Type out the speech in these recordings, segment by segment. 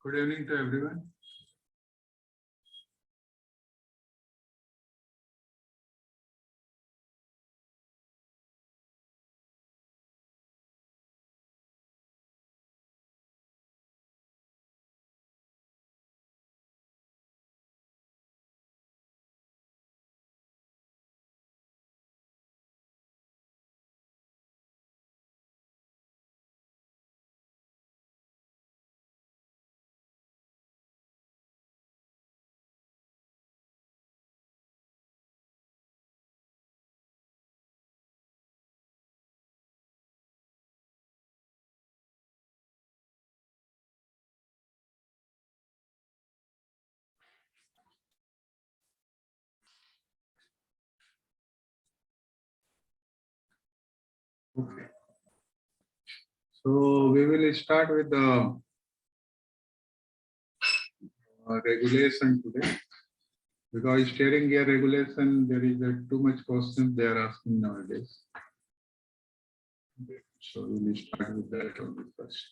Good evening to everyone. Okay. So we will start with the regulation today, because steering gear regulation, there is too much questions they are asking nowadays. Okay. So we will start with that only first.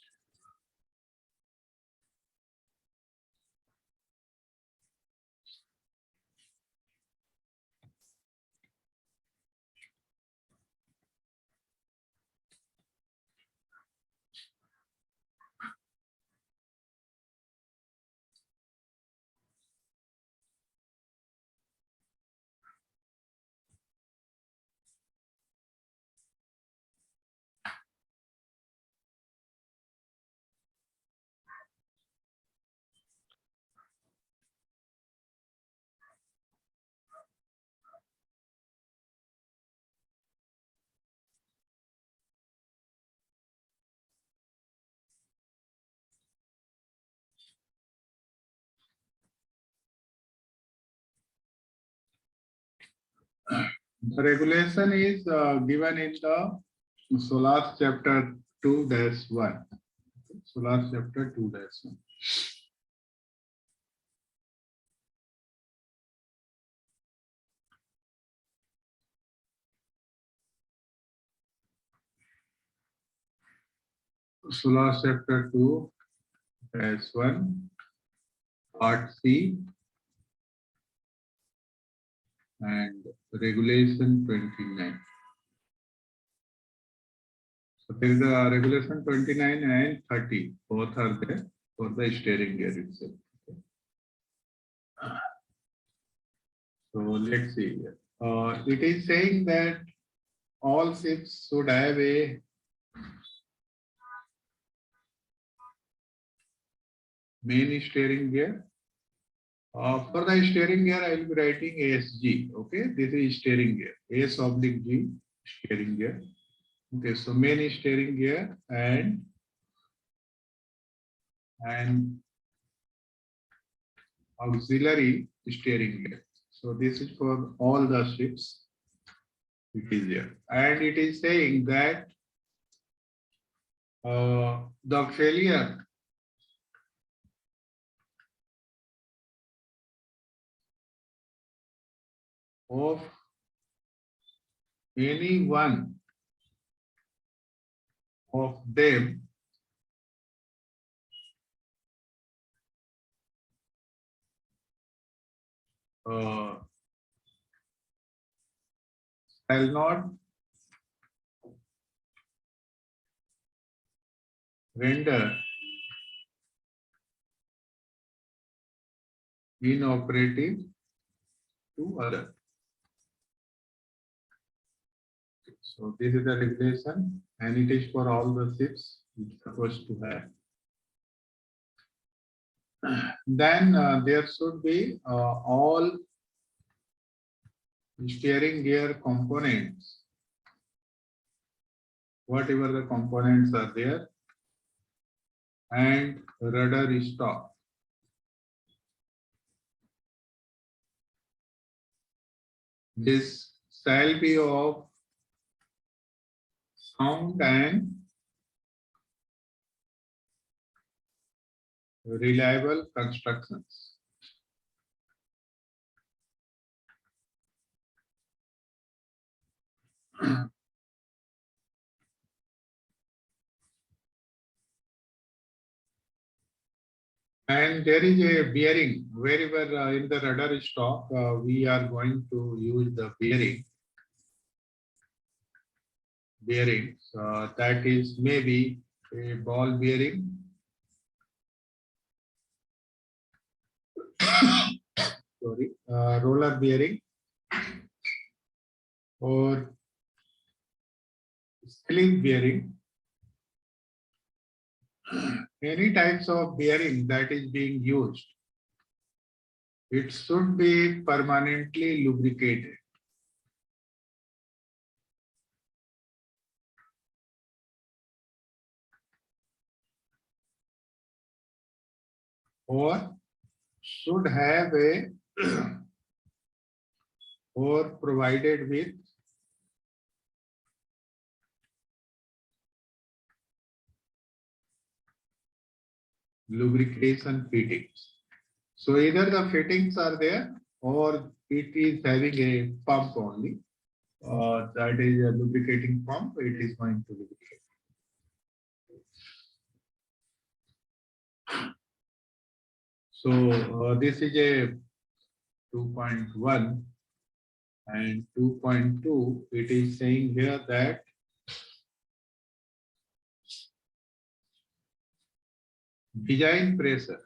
The regulation is given in the Solar chapter 2-1. Solar chapter 2-1. Solar chapter 2-1, part C, and regulation 29. So there is a regulation 29 and 30, both are there for the steering gear itself. So let's see here. It is saying that all ships should have a main steering gear. For the steering gear, I will be writing ASG. Okay, this is steering gear. S/G steering gear. Okay, so main steering gear and auxiliary steering gear. So this is for all the ships. It is there, and it is saying that the failure of any one of them shall not render inoperative to other. So this is the regulation, and it is for all the ships which are supposed to have. Then there should be all steering gear components, whatever the components are there, and rudder stop. This shall be of sound and reliable constructions. And there is a bearing wherever in the rudder stop we are going to use the bearings. That is maybe a ball bearing, sorry, roller bearing, or slip bearing. Any types of bearing that is being used, it should be permanently lubricated. Or should have a or provided with lubrication fittings. So either the fittings are there or it is having a pump only. That is a lubricating pump, it is going to lubricate. So this is a 2.1 and 2.2. It is saying here that design pressure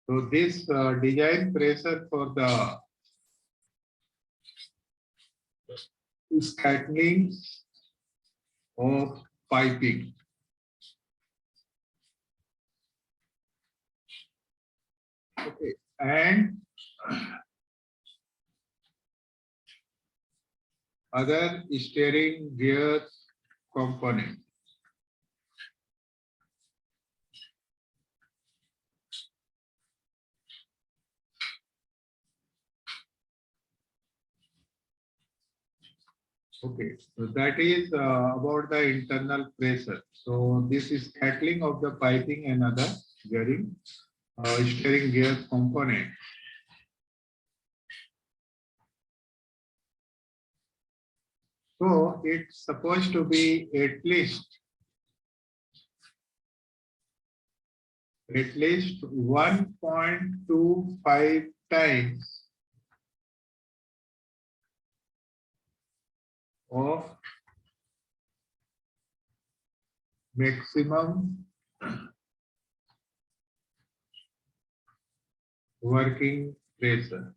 So this design pressure for the scattering of piping. Okay, and other steering gears component. Okay, so that is about the internal pressure. So this is settling of the piping and other gearing, steering gear component. So it's supposed to be at least 1.25 times of maximum working pressure.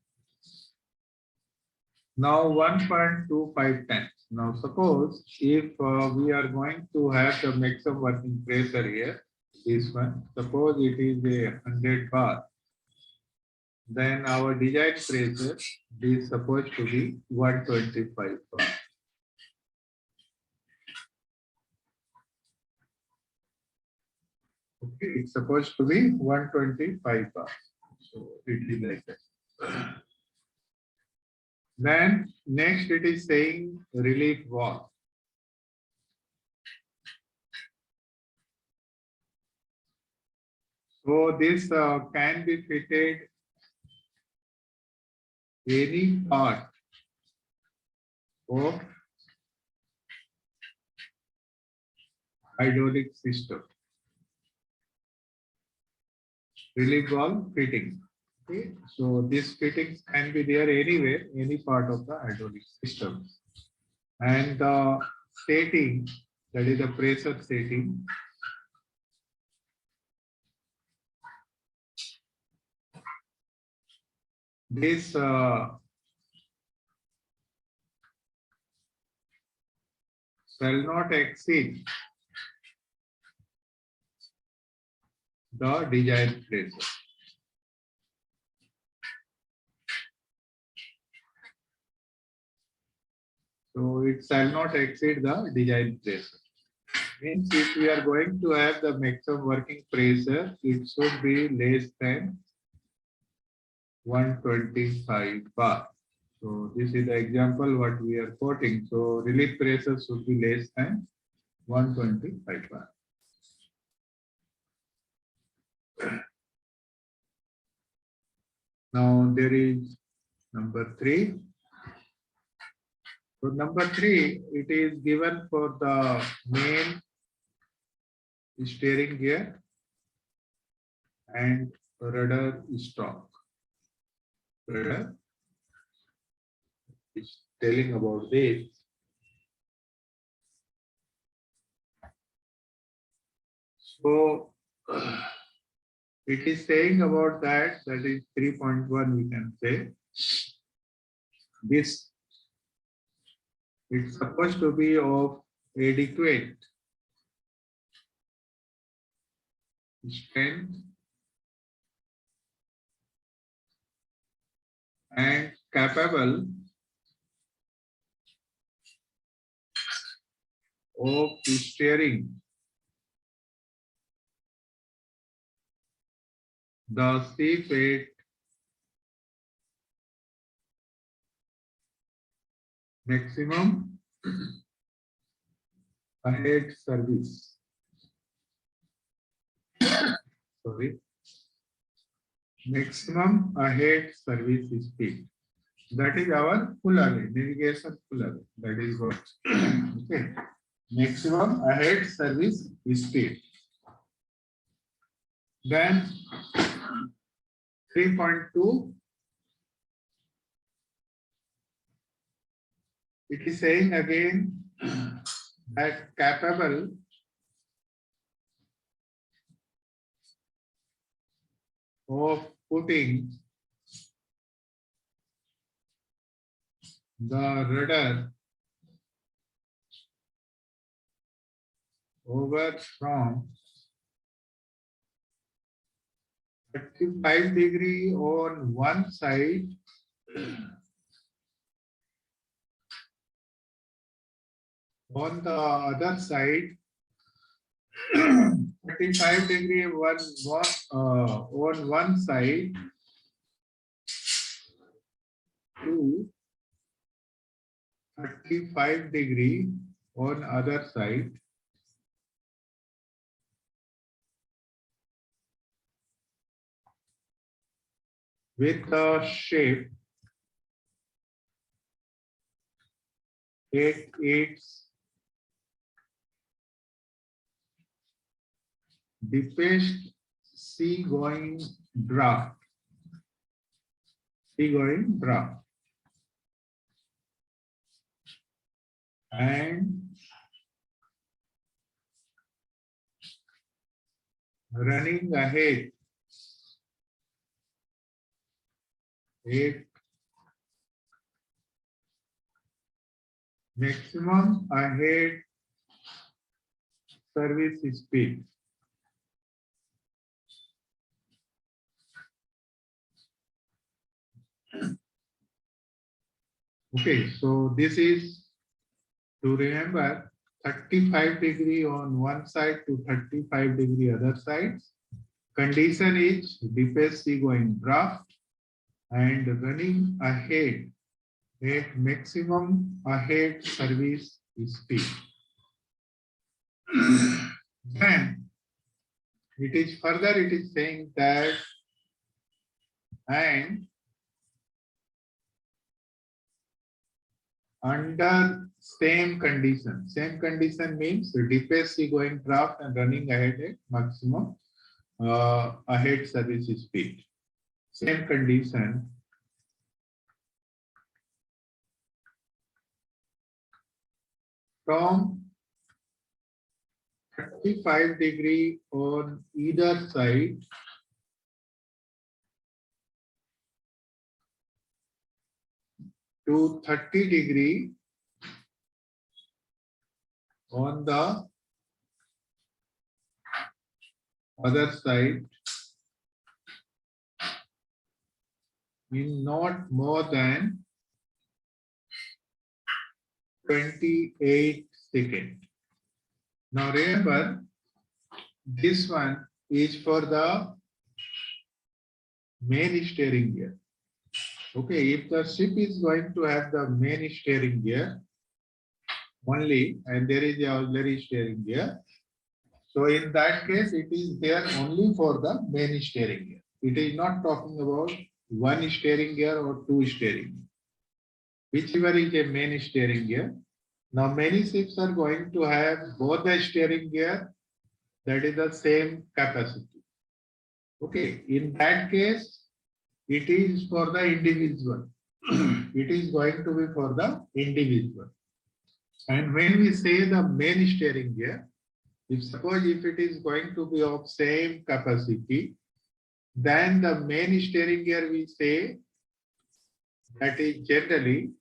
Now 1.25 times. Now suppose if we are going to have the maximum working pressure here, this one, suppose it is a 100 bar, then our design pressure is supposed to be 125 bar. Okay, it's supposed to be 125 bar. So it is like that. Then next it is saying relief valve. So this can be fitted any part of hydraulic system. Relief valve fitting. Okay, so this fittings can be there anywhere, any part of the hydraulic system. And the setting, that is the pressure setting. This shall not exceed the desired pressure. So it shall not exceed the desired pressure. Means if we are going to have the maximum working pressure, it should be less than 125 bar. So this is the example what we are quoting. So relief pressure should be less than 125 bar. Now there is number 3. So number 3, it is given for the main steering gear and rudder stroke. Rudder is telling about this. So it is saying about that, that is 3.1 we can say. This, it's supposed to be of adequate strength and capable of steering the ship at maximum ahead service. Sorry, maximum ahead service speed. That is our full away, navigation full away. That is what. Okay. Maximum ahead service speed. Then 3.2. It is saying again that capable of putting the rudder over from 35° on one side on the other side 35° on one side to 35 degree on other side with the shape at its deepest seagoing draft. Seagoing draft. And running ahead at maximum ahead service speed. Okay, so this is to remember 35 degree on one side to 35 degree other sides. Condition is deepest seagoing draft and running ahead at maximum ahead service speed. Then it is saying that and under same condition means the deepest seagoing draft and running ahead at maximum ahead service speed. Same condition. From 35 degree on either side to 30 degree on the other side in not more than 28 seconds. Now remember, this one is for the main steering gear. Okay, if the ship is going to have the main steering gear only and there is a auxiliary steering gear, so in that case it is there only for the main steering gear. It is not talking about one steering gear or two steering gear. Whichever is a main steering gear. Now many ships are going to have both the steering gear that is the same capacity. Okay, in that case, it is for the individual. It is going to be for the individual. And when we say the main steering gear, suppose if it is going to be of same capacity, then the main steering gear we say that is generally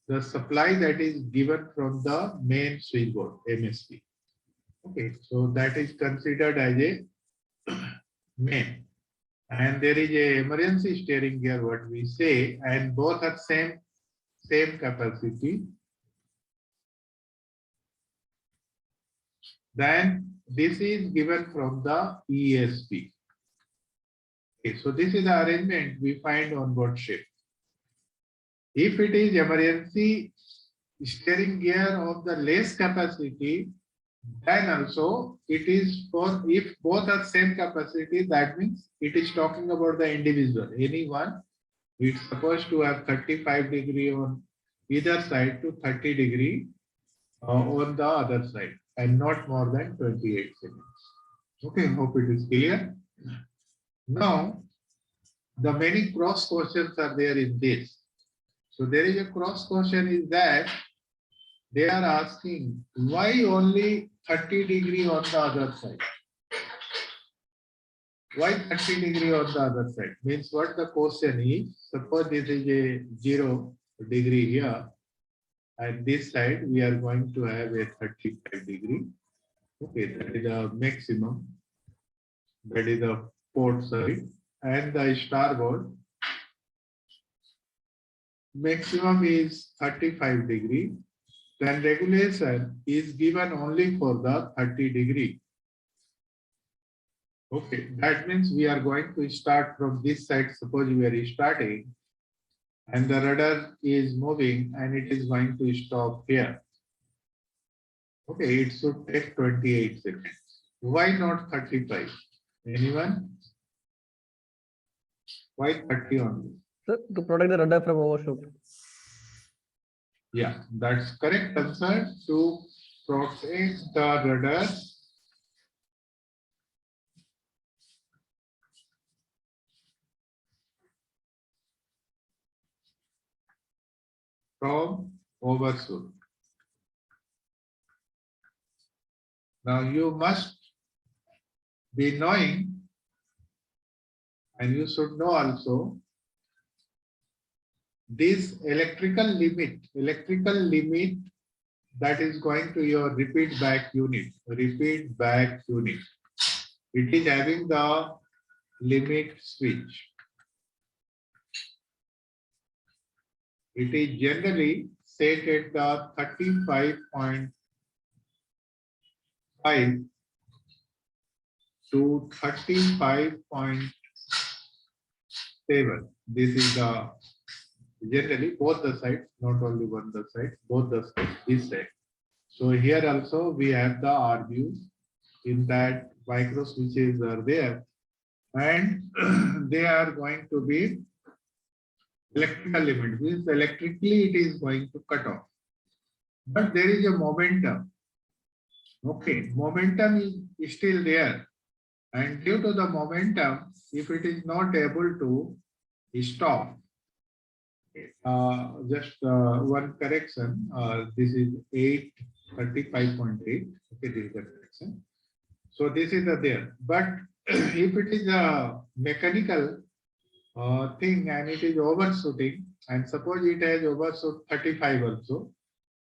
the supply that is given from the main switchboard, MSP. Okay, so that is considered as a main. And there is a emergency steering gear, what we say, and both are same capacity. Then this is given from the ESP. Okay, so this is the arrangement we find on board ship. If it is emergency steering gear of the less capacity, then also it is for, if both are same capacity, that means it is talking about the individual. Anyone, it's supposed to have 35 degree on either side to 30 degree on the other side and not more than 28 seconds. Okay, hope it is clear. Now, the many cross questions are there in this. So there is a cross question is that they are asking why only 30 degree on the other side? Why 30 degree on the other side? Means what the question is, suppose this is a 0 degree here, and this side we are going to have a 35 degree. Okay, that is the maximum. That is the port side. And the starboard maximum is 35 degree. Then regulation is given only for the 30 degree. Okay, that means we are going to start from this side. Suppose we are starting and the rudder is moving and it is going to stop here. Okay, it should take 28 seconds. Why not 35? Anyone? Why 30 only? Sir, to protect the rudder from overshoot. Yeah, that's correct answer. To protect the rudder from overshoot. Now you must be knowing, and you should know also, this electrical limit that is going to your repeat back unit. It is having the limit switch. It is generally set at the 35.5 to 35.7. This is the generally both the sides, not only one the side, both the sides is set. So here also we have the RBUs in that micro switches are there, and they are going to be electrical limit, means electrically it is going to cut off. But there is a momentum. Okay, momentum is still there. And due to the momentum, if it is not able to stop, just one correction, this is 835.8. Okay, this is the correction. So this is the there. But if it is a mechanical thing and it is overshooting, and suppose it has overshoot 35 also,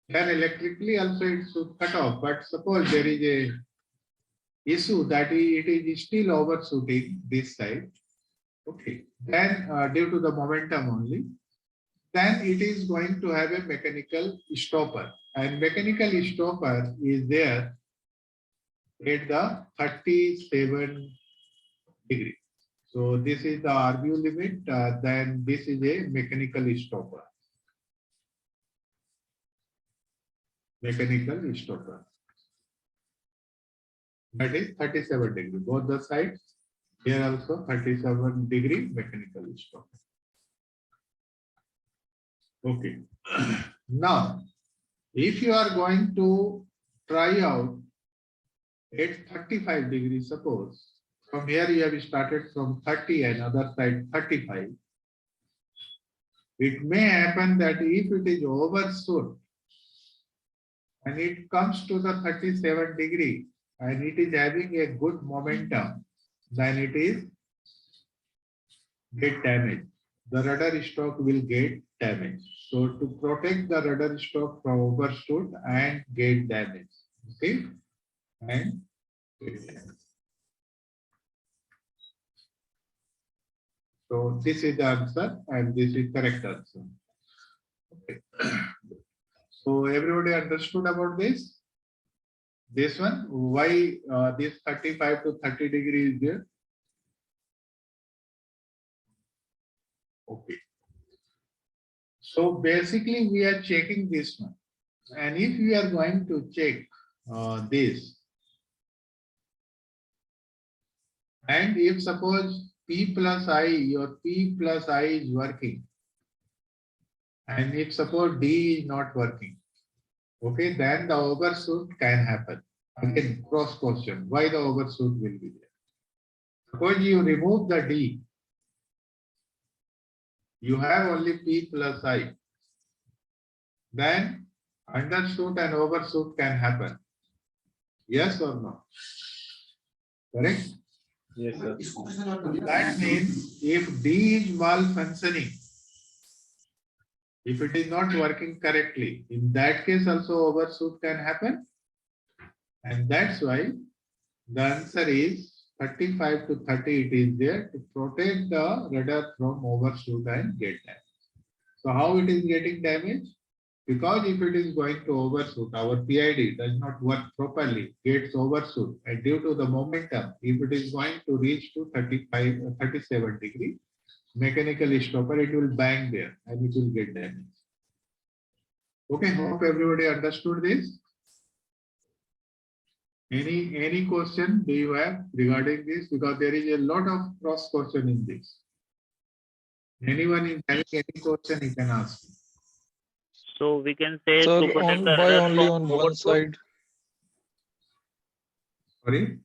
then electrically also it should cut off. But suppose there is a issue that it is still overshooting this side, okay, then due to the momentum only, then it is going to have a mechanical stopper, and mechanical stopper is there at the 37 degree. So this is the RBU limit, then this is a mechanical stopper. Mechanical stopper. That is 37 degree. Both the sides. Here also 37 degree mechanical stopper. Okay. Now, if you are going to try out at 35 degrees, suppose from here you have started from 30 and other side 35. It may happen that if it is overshoot and it comes to the 37 degree and it is having a good momentum, then it is get damaged. The rudder stroke will get damaged. So to protect the rudder stroke from overshoot and get damaged, okay, and get damaged. So this is the answer, and this is correct answer. Okay. So everybody understood about this? This one, why this 35 to 30 degree is there? Okay. So basically we are checking this one. And if we are going to check this, and if suppose P plus I, your P plus I is working, and if suppose D is not working, okay, then the overshoot can happen. Again, cross question, why the overshoot will be there? Suppose you remove the D, you have only P plus I, then undershoot and overshoot can happen. Yes or no? Correct? Yes, sir. That means if D is malfunctioning, if it is not working correctly, in that case also overshoot can happen. And that's why the answer is 35 to 30 it is there to protect the rudder from overshoot and get damaged. So how it is getting damaged? Because if it is going to overshoot, our PID does not work properly, gets overshoot, and due to the momentum, if it is going to reach to 35 or 37 degree, mechanical stopper, it will bang there and it will get damaged. Okay, hope everybody understood this. Any question do you have regarding this? Because there is a lot of cross question in this. Anyone is having any question, he can ask. So we can say Sir, to protect the why rudder only from on one overload. side? Sorry?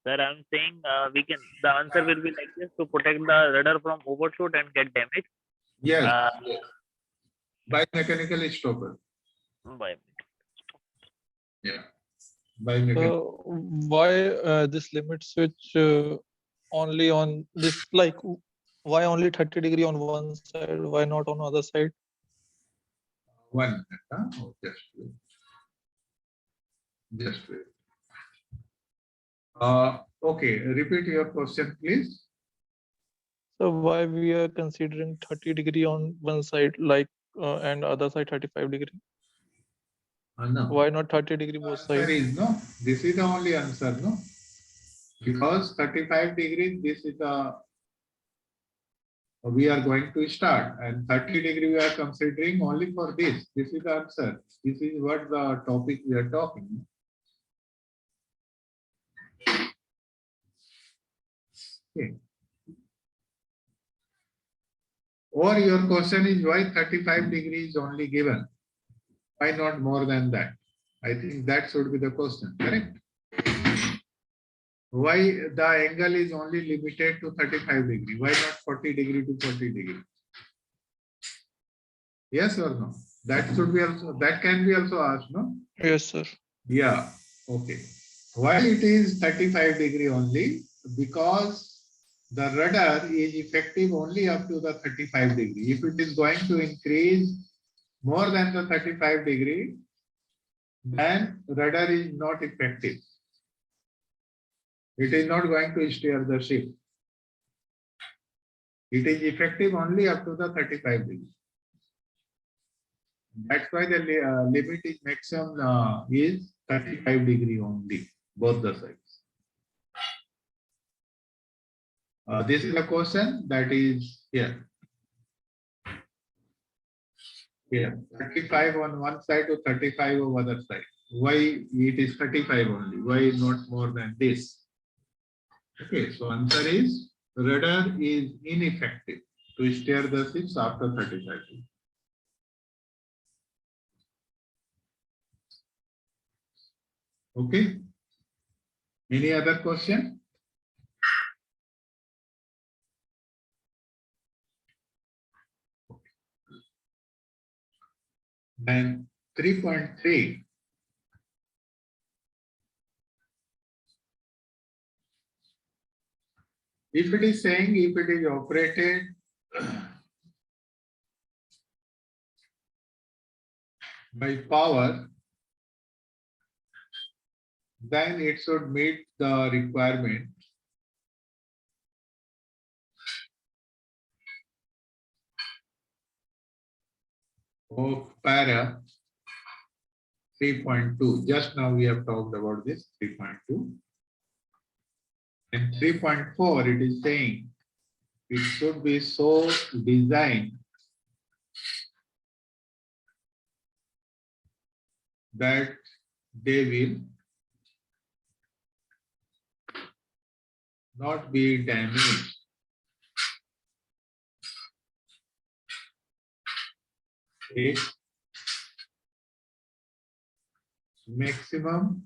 Sir, I'm saying the answer will be like this: to protect the rudder from overshoot and get damaged. Yes. Uh, By mechanical stopper. by Yeah. By mechanical. Why this limit switch only on this, like, why only 30° on one side? Why not on other side? 1 minute. Huh? Oh, just wait. Just wait. Okay, repeat your question, please. So why we are considering 30° on one side, like, and other side 35°? No. Why not 30° both Answer sides? is no. This is the only answer, no? Because 35 degrees, this is the we are going to start, and 30° we are considering only for this. This is the answer. This is what the topic we are talking. Okay. Or your question is why 35 degrees only given? Why not more than that? I think that should be the question, correct? Why the angle is only limited to 35 degree? Why not 40 degree to 40 degree? Yes or no? That should be also, that can be also asked, no? Yes, sir. Yeah, okay. Why it is 35 degree only? Because the rudder is effective only up to the 35 degree. If it is going to increase more than the 35 degree, then rudder is not effective. It is not going to steer the ship. It is effective only up to the 35 degree. That's why the limit is maximum is 35 degree only, both the sides. This is a question that is here. Here, 35 on one side to 35 on other side. Why it is 35 only? Why not more than this? Okay, so answer is rudder is ineffective to steer the ships after 35 degrees. Okay. Any other question? Then 3.3. If it is saying if it is operated by power, then it should meet the requirement of para 3.2. Just now we have talked about this 3.2. And 3.4, it is saying it should be so designed that they will not be damaged. Okay. Maximum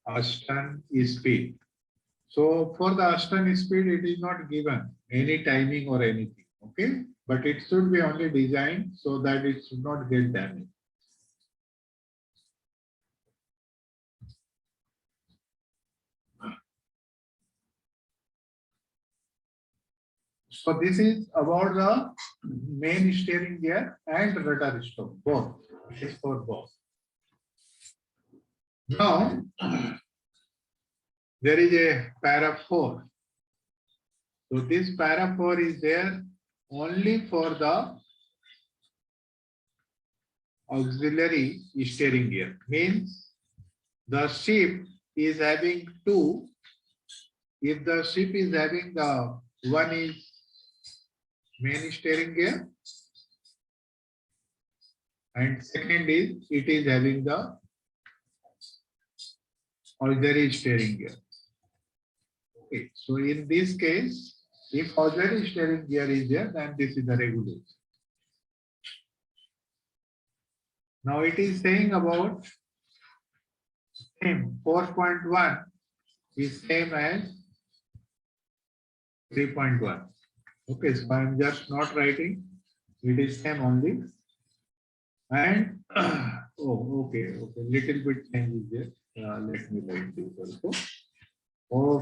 astern speed. So for the astern speed, it is not given any timing or anything. Okay, but it should be only designed so that it should not get damaged. So this is about the main steering gear and rudder stop, both. It is for both. Now, there is a para 4. So this para 4 is there only for the auxiliary steering gear. Means the ship is having two if the ship is having the one is main steering gear and second is it is having the auxiliary steering gear. Okay, so in this case, if auxiliary steering gear is there, then this is the regulation. Now it is saying about same 4.1 is same as 3.1. Okay, so I am just not writing. It is same only. And oh, okay, little bit change is there. Let me write this also. Of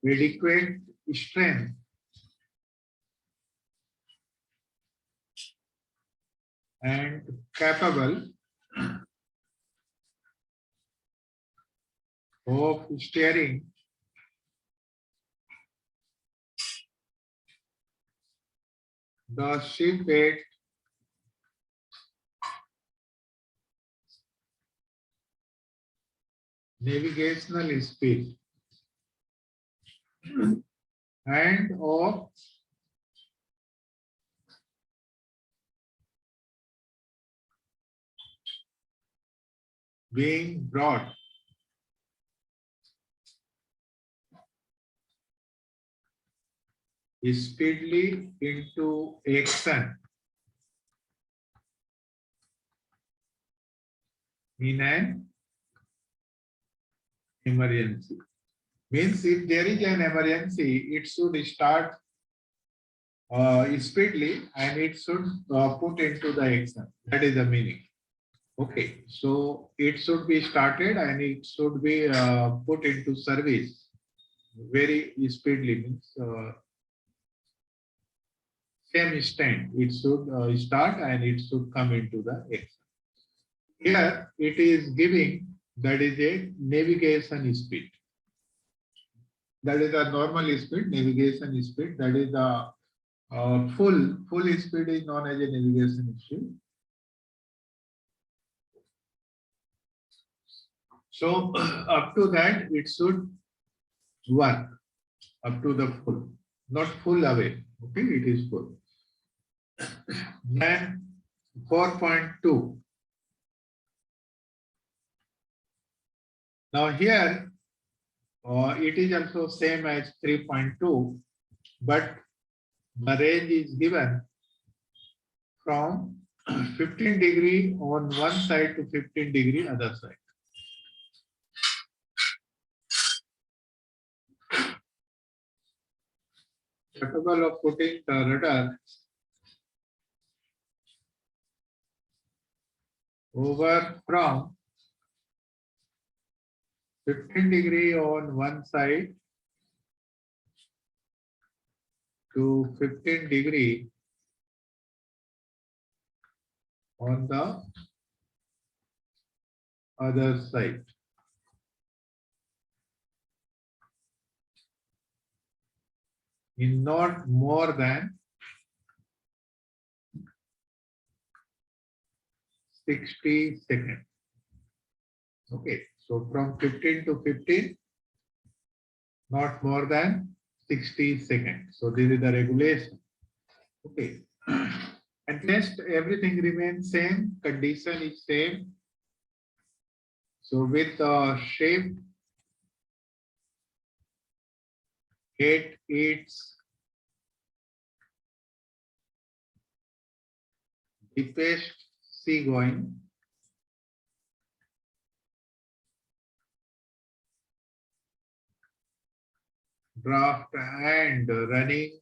adequate strength and capable of steering the ship at navigational speed and of being brought speedily into action in an emergency. Means if there is an emergency, it should start speedily and it should put into the action. That is the meaning. Okay, so it should be started and it should be put into service very speedily. Means same instant it should start and it should come into the action. Here it is giving that is a navigation speed. That is a normal speed, navigation speed. That is the full speed is known as a navigation speed. So up to that it should work up to the full, not full away. Okay, it is full. Then 4.2. Now here it is also same as 3.2, but the range is given from 15 degree on one side to 15 degree other side. Capable of putting the rudder over from 15 degree on one side to 15 degree on the other side. In not more than 60 seconds. Okay, so from 15 to 15, not more than 60 seconds. So this is the regulation. Okay, and rest everything remains same, condition is same. So with the shape at its deepest sea going, draft and running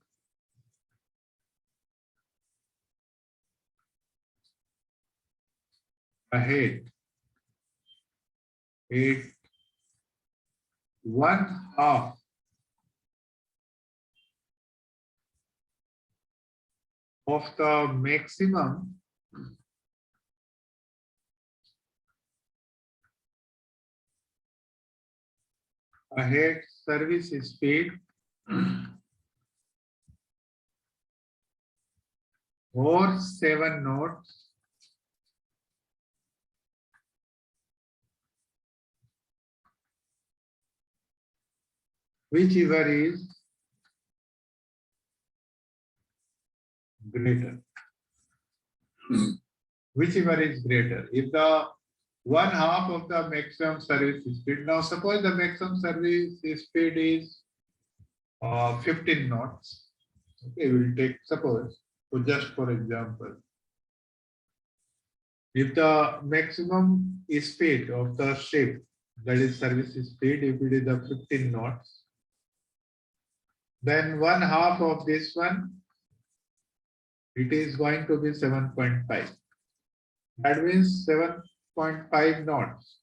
ahead at 1/2 of the maximum ahead service speed or 7 knots whichever is greater. Whichever is greater. If the one half of the maximum service speed, now suppose the maximum service speed is 15 knots. Okay, we'll take suppose, so just for example, if the maximum speed of the ship, that is service speed, if it is the 15 knots, then one half of this one, it is going to be 7.5. That means 7.5 knots.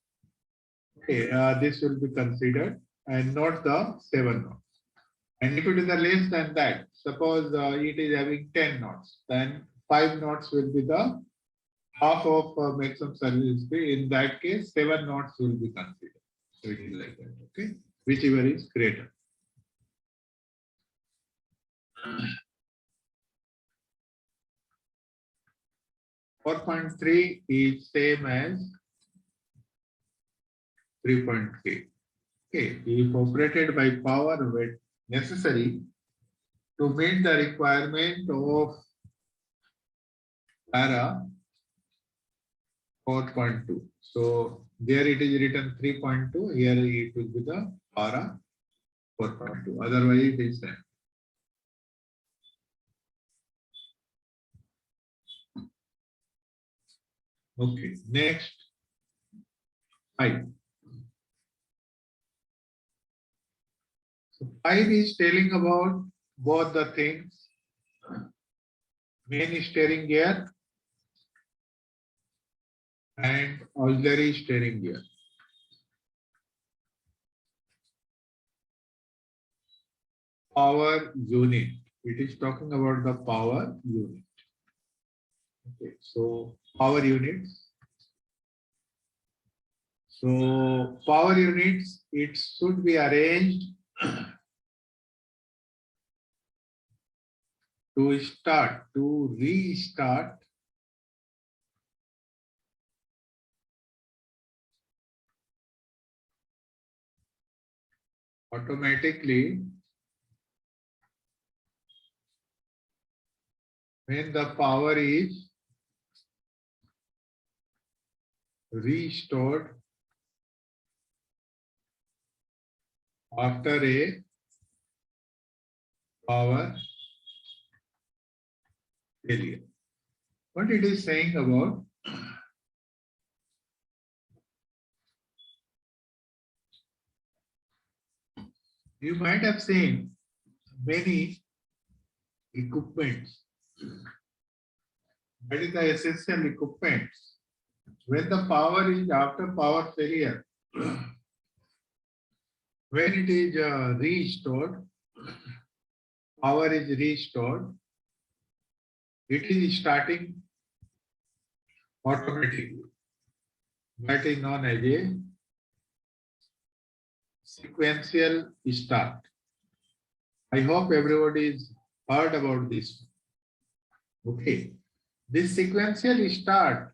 Okay, this will be considered and not the 7 knots. And if it is less than that, suppose it is having 10 knots, then 5 knots will be the half of maximum service speed. In that case, 7 knots will be considered. So it is like that, okay? Whichever is greater. .3 is same as 3.3. Okay, if operated by power when necessary to meet the requirement of para 4.2. So there it is written 3.2. Here it will be the para 4.2. Otherwise it is same. Okay, next 5. So 5 is telling about both the things, main steering gear and auxiliary steering gear. Power unit. It is talking about the power unit. Okay, so power units. So power units, it should be arranged to restart automatically when the power is restored after a power failure. What it is saying about you might have seen many equipments. That is the essential equipments. When the power is after power failure, when it is restored, power is restored, it is starting automatically. That is known as a sequential start. I hope everybody has heard about this. Okay. This sequential start,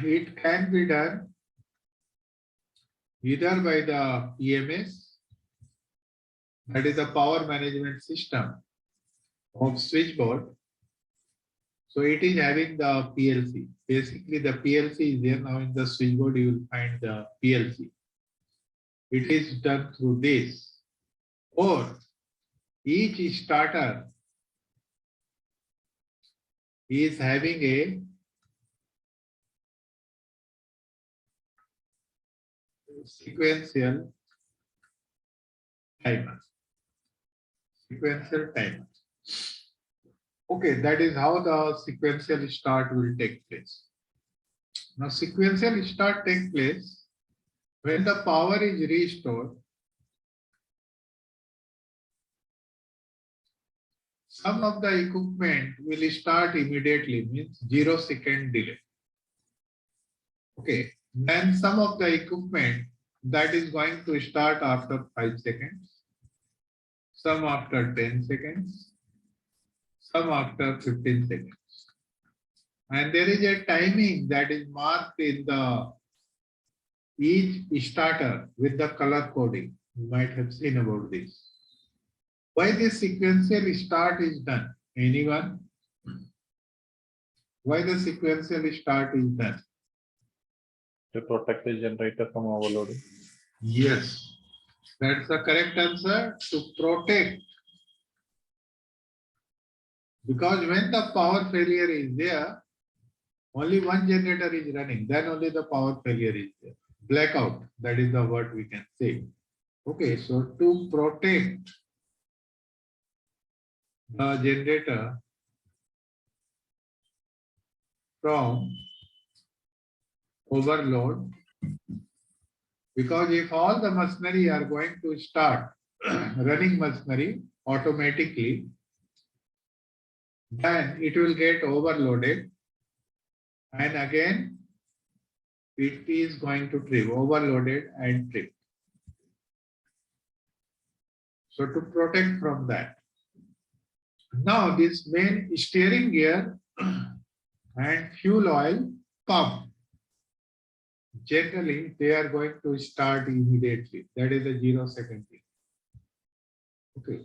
it can be done either by the PMS, that is the power management system of switchboard. So it is having the PLC. Basically the PLC is there now in the switchboard, you will find the PLC. It is done through this. Or each starter is having a sequential timer. Sequential timer. Okay, that is how the sequential start will take place. Now, sequential start takes place when the power is restored. Some of the equipment will start immediately, means 0-second delay. Okay, then some of the equipment that is going to start after 5 seconds, some after 10 seconds, some after 15 seconds. And there is a timing that is marked in the each starter with the color coding. You might have seen about this. Why this sequential start is done? Anyone? Why the sequential start is done? To protect the generator from overloading. Yes, that's the correct answer. To protect. Because when the power failure is there, only one generator is running, then only the power failure is there. Blackout, that is the word we can say. Okay, so to protect the generator from overload, because if all the machinery are going to start running machinery automatically, then it will get overloaded, and again it is going to trip, overloaded and trip. So to protect from that. Now this main steering gear and fuel oil pump, generally they are going to start immediately. That is a 0-second thing. Okay.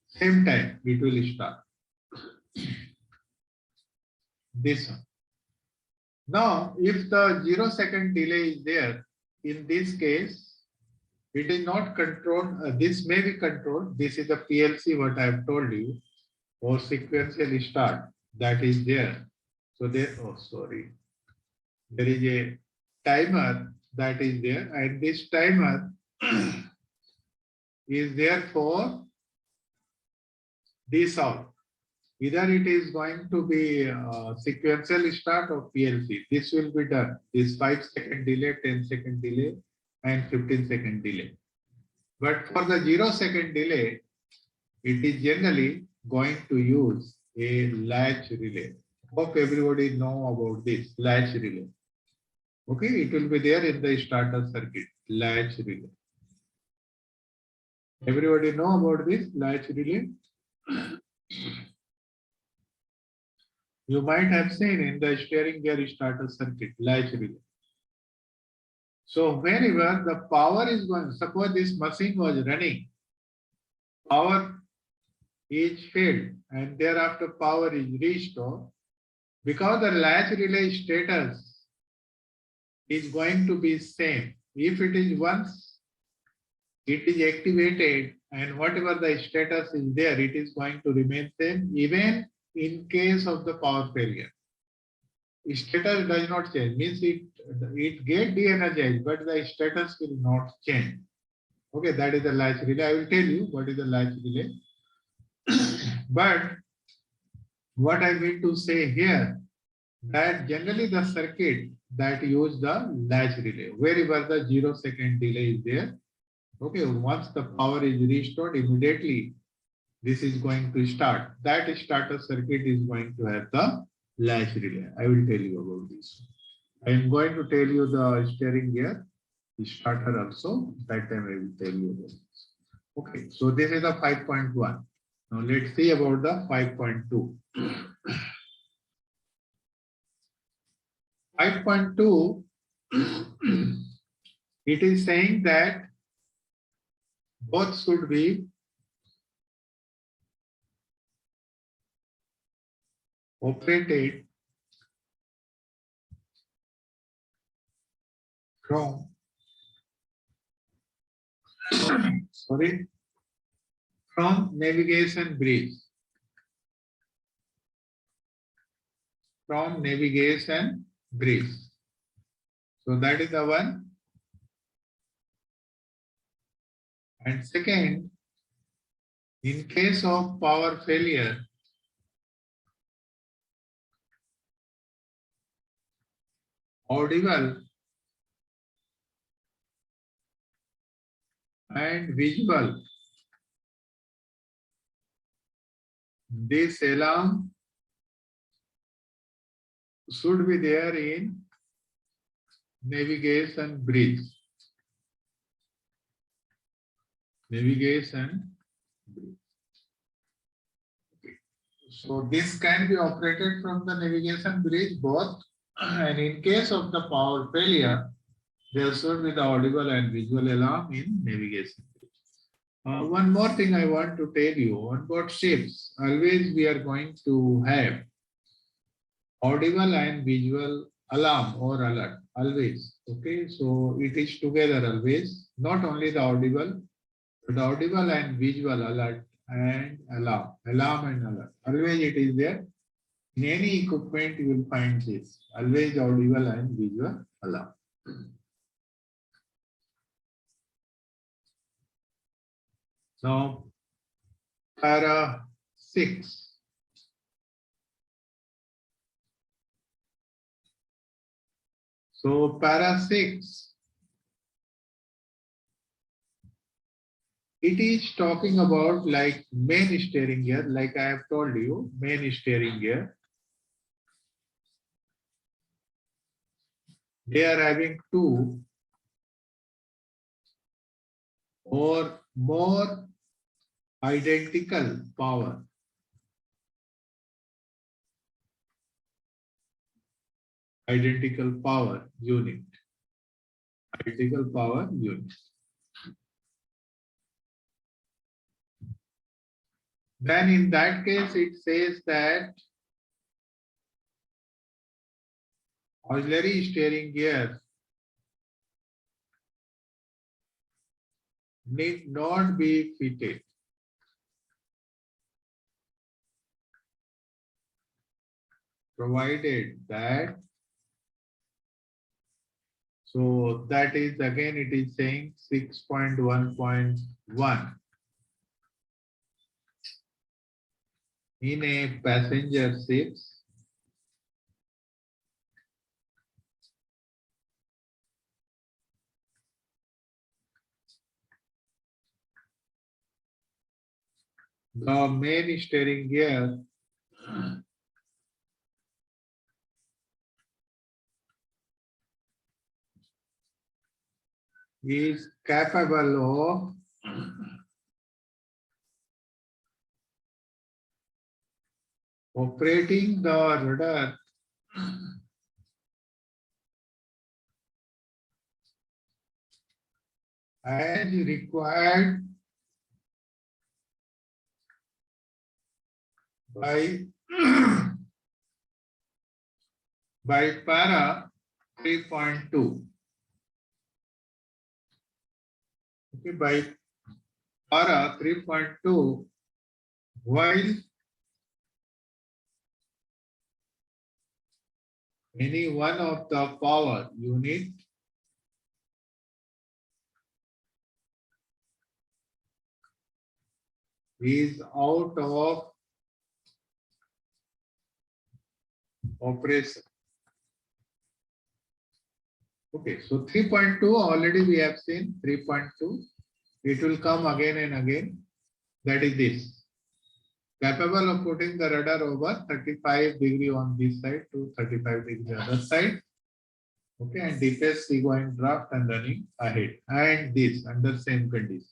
Same time it will start. This one. Now, if the 0-second delay is there, in this case, it is not controlled. This may be controlled. This is a PLC, what I have told you, or sequential start that is there. So there, oh, sorry. There is a timer that is there, and this timer is there for this out. Either it is going to be sequential start or PLC. This will be done. This 5-second delay, 10-second delay, and 15-second delay. But for the 0-second delay, it is generally going to use a latch relay. Hope everybody know about this latch relay. Okay, it will be there in the starter circuit, latch relay. Everybody know about this latch relay? You might have seen in the steering gear starter circuit, latch relay. So wherever the power is going, suppose this machine was running, power is filled and thereafter power is restored, because the latch relay status is going to be same. If it is once it is activated and whatever the status is there, it is going to remain same even in case of the power failure. Status does not change, means it get de-energized, but the status will not change. Okay, that is the latch relay. I will tell you what is the latch relay. But what I mean to say here, that generally the circuit that use the latch relay, wherever the 0-second delay is there, okay, once the power is restored, immediately this is going to start. That starter circuit is going to have the latch relay. I will tell you about this. I am going to tell you the steering gear, the starter also. That time I will tell you about this. Okay, so this is the 5.1. Now let's see about the 5.2. 5.2, it is saying that both should be operated from from navigation bridge. From navigation bridge. So that is the one. And second, in case of power failure, audible and visual, this alarm should be there in navigation bridge. Navigation bridge. Okay. So this can be operated from the navigation bridge both, and in case of the power failure, there should be the audible and visual alarm in navigation bridge. One more thing I want to tell you on board ships, always we are going to have audible and visual alarm or alert, always. Okay, so it is together always, not only the audible, but audible and visual alert and alarm, alarm and alert. Always it is there. In any equipment, you will find this, always audible and visual alarm. Now, para 6. So, para 6, it is talking about like main steering gear, like I have told you, main steering gear. They are having 2 or more identical power. Identical power unit. Identical power unit. Then in that case, it says that auxiliary steering gear need not be fitted. Provided that, so that is again it is saying 6.1.1 in a passenger ships. The main steering gear is capable of operating the rudder as required by by para 3.2. Okay, by para 3.2, while any one of the power unit is out of operation. Okay, so 3.2 already we have seen 3.2. It will come again and again. That is this. Capable of putting the rudder over 35 degree on this side to 35 degree other side. Okay, and deepest seagoing draft and running ahead. And this under same condition,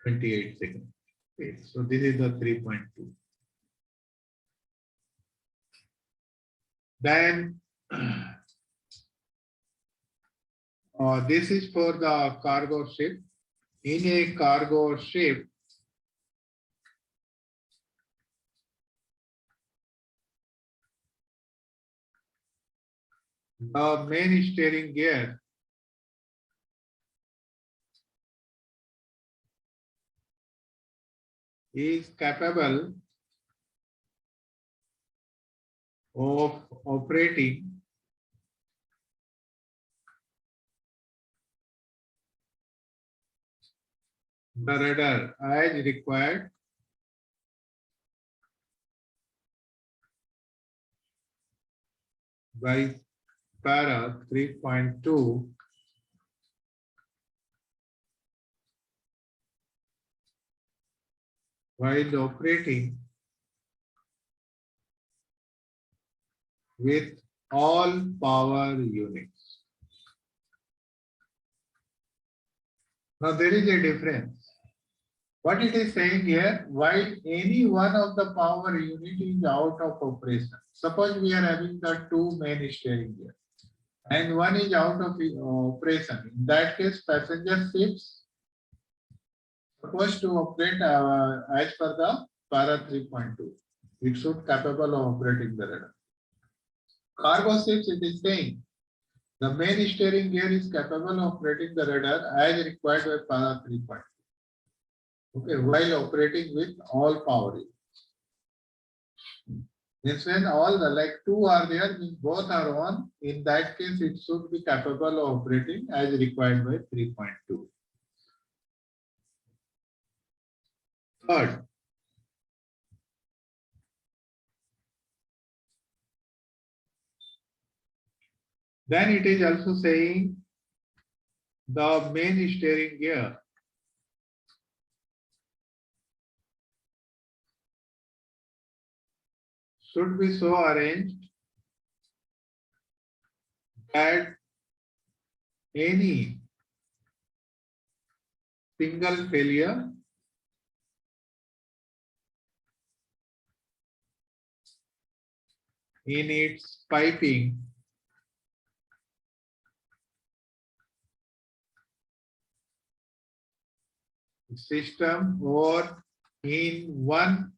28 seconds. Okay, so this is the 3.2. Then this is for the cargo ship. In a cargo ship, the main steering gear is capable of operating the rudder as required by para 3.2 while operating with all power units. Now there is a difference. What it is saying here, while any one of the power unit is out of operation, suppose we are having the 2 main steering gear and one is out of operation. In that case, passenger ships supposed to operate as per the para 3.2. It should capable of operating the radar. Cargo ships, it is saying the main steering gear is capable of operating the radar as required by para 3.2. Okay, while operating with all power. Means when all the like two are there, means both are on. In that case, it should be capable of operating as required by 3.2. Third, then it is also saying the main steering gear should be so arranged that any single failure in its piping system or in one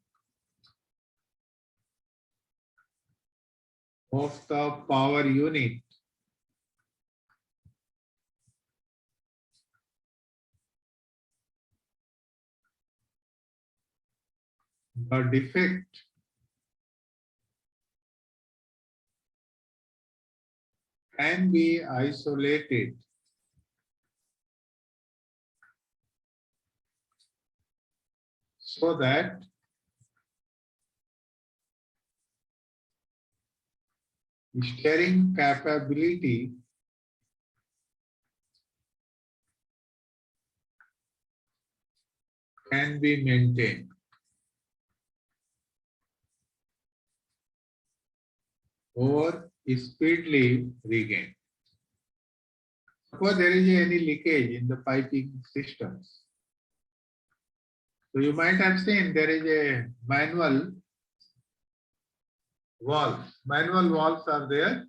of the power unit the defect can be isolated so that steering capability can be maintained or speedily regained. Suppose there is any leakage in the piping systems. So you might have seen there is a manual valve. Manual valves are there.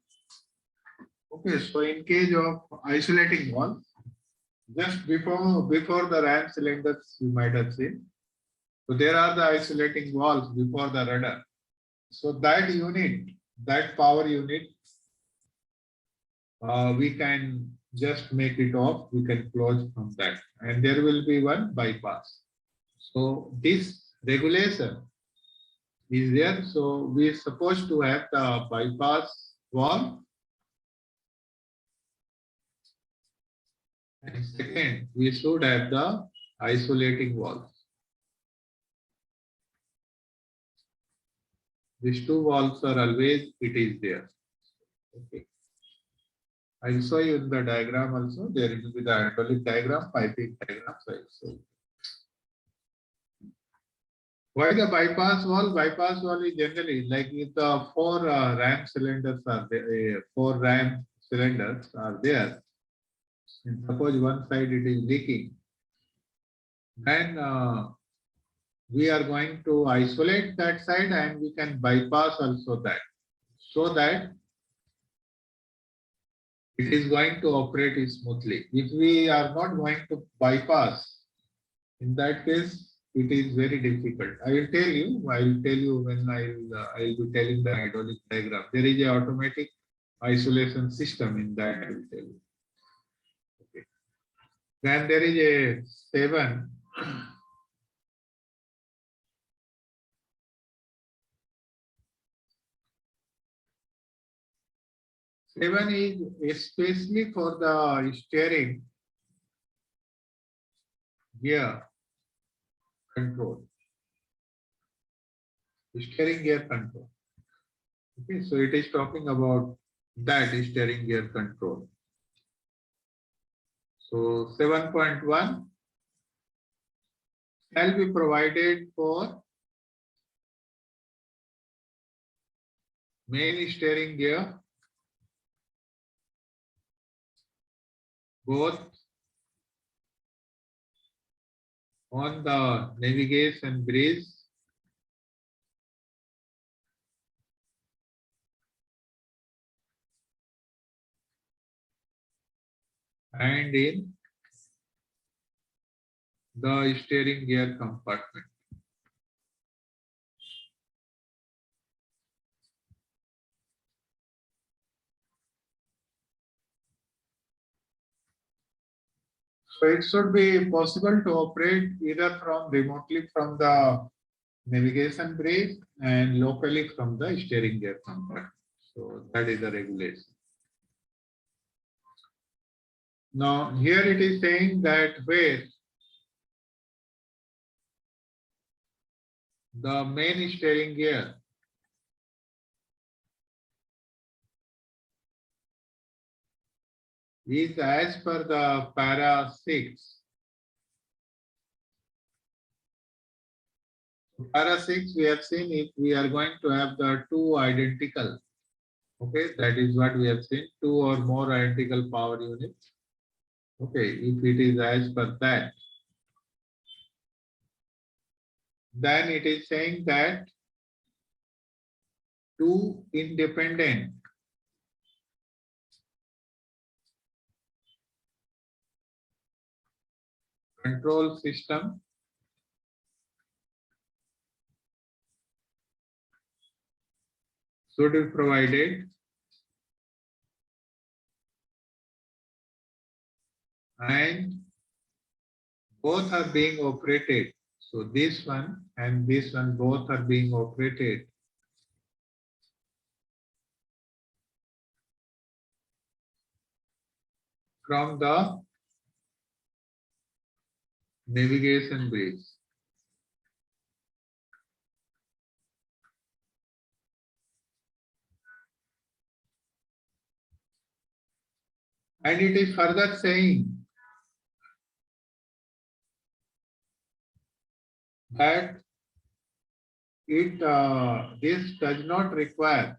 Okay, so in case of isolating valves, just before the ram cylinders, you might have seen. So there are the isolating valves before the rudder. So that unit, that power unit, we can just make it off. We can close from that, and there will be one bypass. So this regulation is there. So we are supposed to have the bypass valve. And second, we should have the isolating valve. These two valves are always, it is there. Okay. I will show you in the diagram also. There will be the hydraulic diagram, piping diagram. So I will show you. Why the bypass valve? Bypass valve is generally like if the four ram cylinders are there, four ram cylinders are there. And suppose one side it is leaking, then we are going to isolate that side and we can bypass also that, so that it is going to operate smoothly. If we are not going to bypass, in that case, it is very difficult. I will tell you when I will be telling the hydraulic diagram. There is an automatic isolation system in that I will tell you. Okay. Then there is a 7. Seven is especially for the steering gear control. Steering gear control. Okay, so it is talking about that steering gear control. So 7.1 shall be provided for main steering gear, both on the navigation bridge and in the steering gear compartment. So it should be possible to operate either from remotely from the navigation bridge and locally from the steering gear compartment. So that is the regulation. Now here it is saying that where the main steering gear is as per the para 6. Para 6 we have seen if we are going to have the two identical. Okay, that is what we have seen, two or more identical power units. Okay, if it is as per that, then it is saying that two independent control system should be provided and both are being operated. So this one and this one both are being operated from the navigation bridge. And it is further saying that this does not require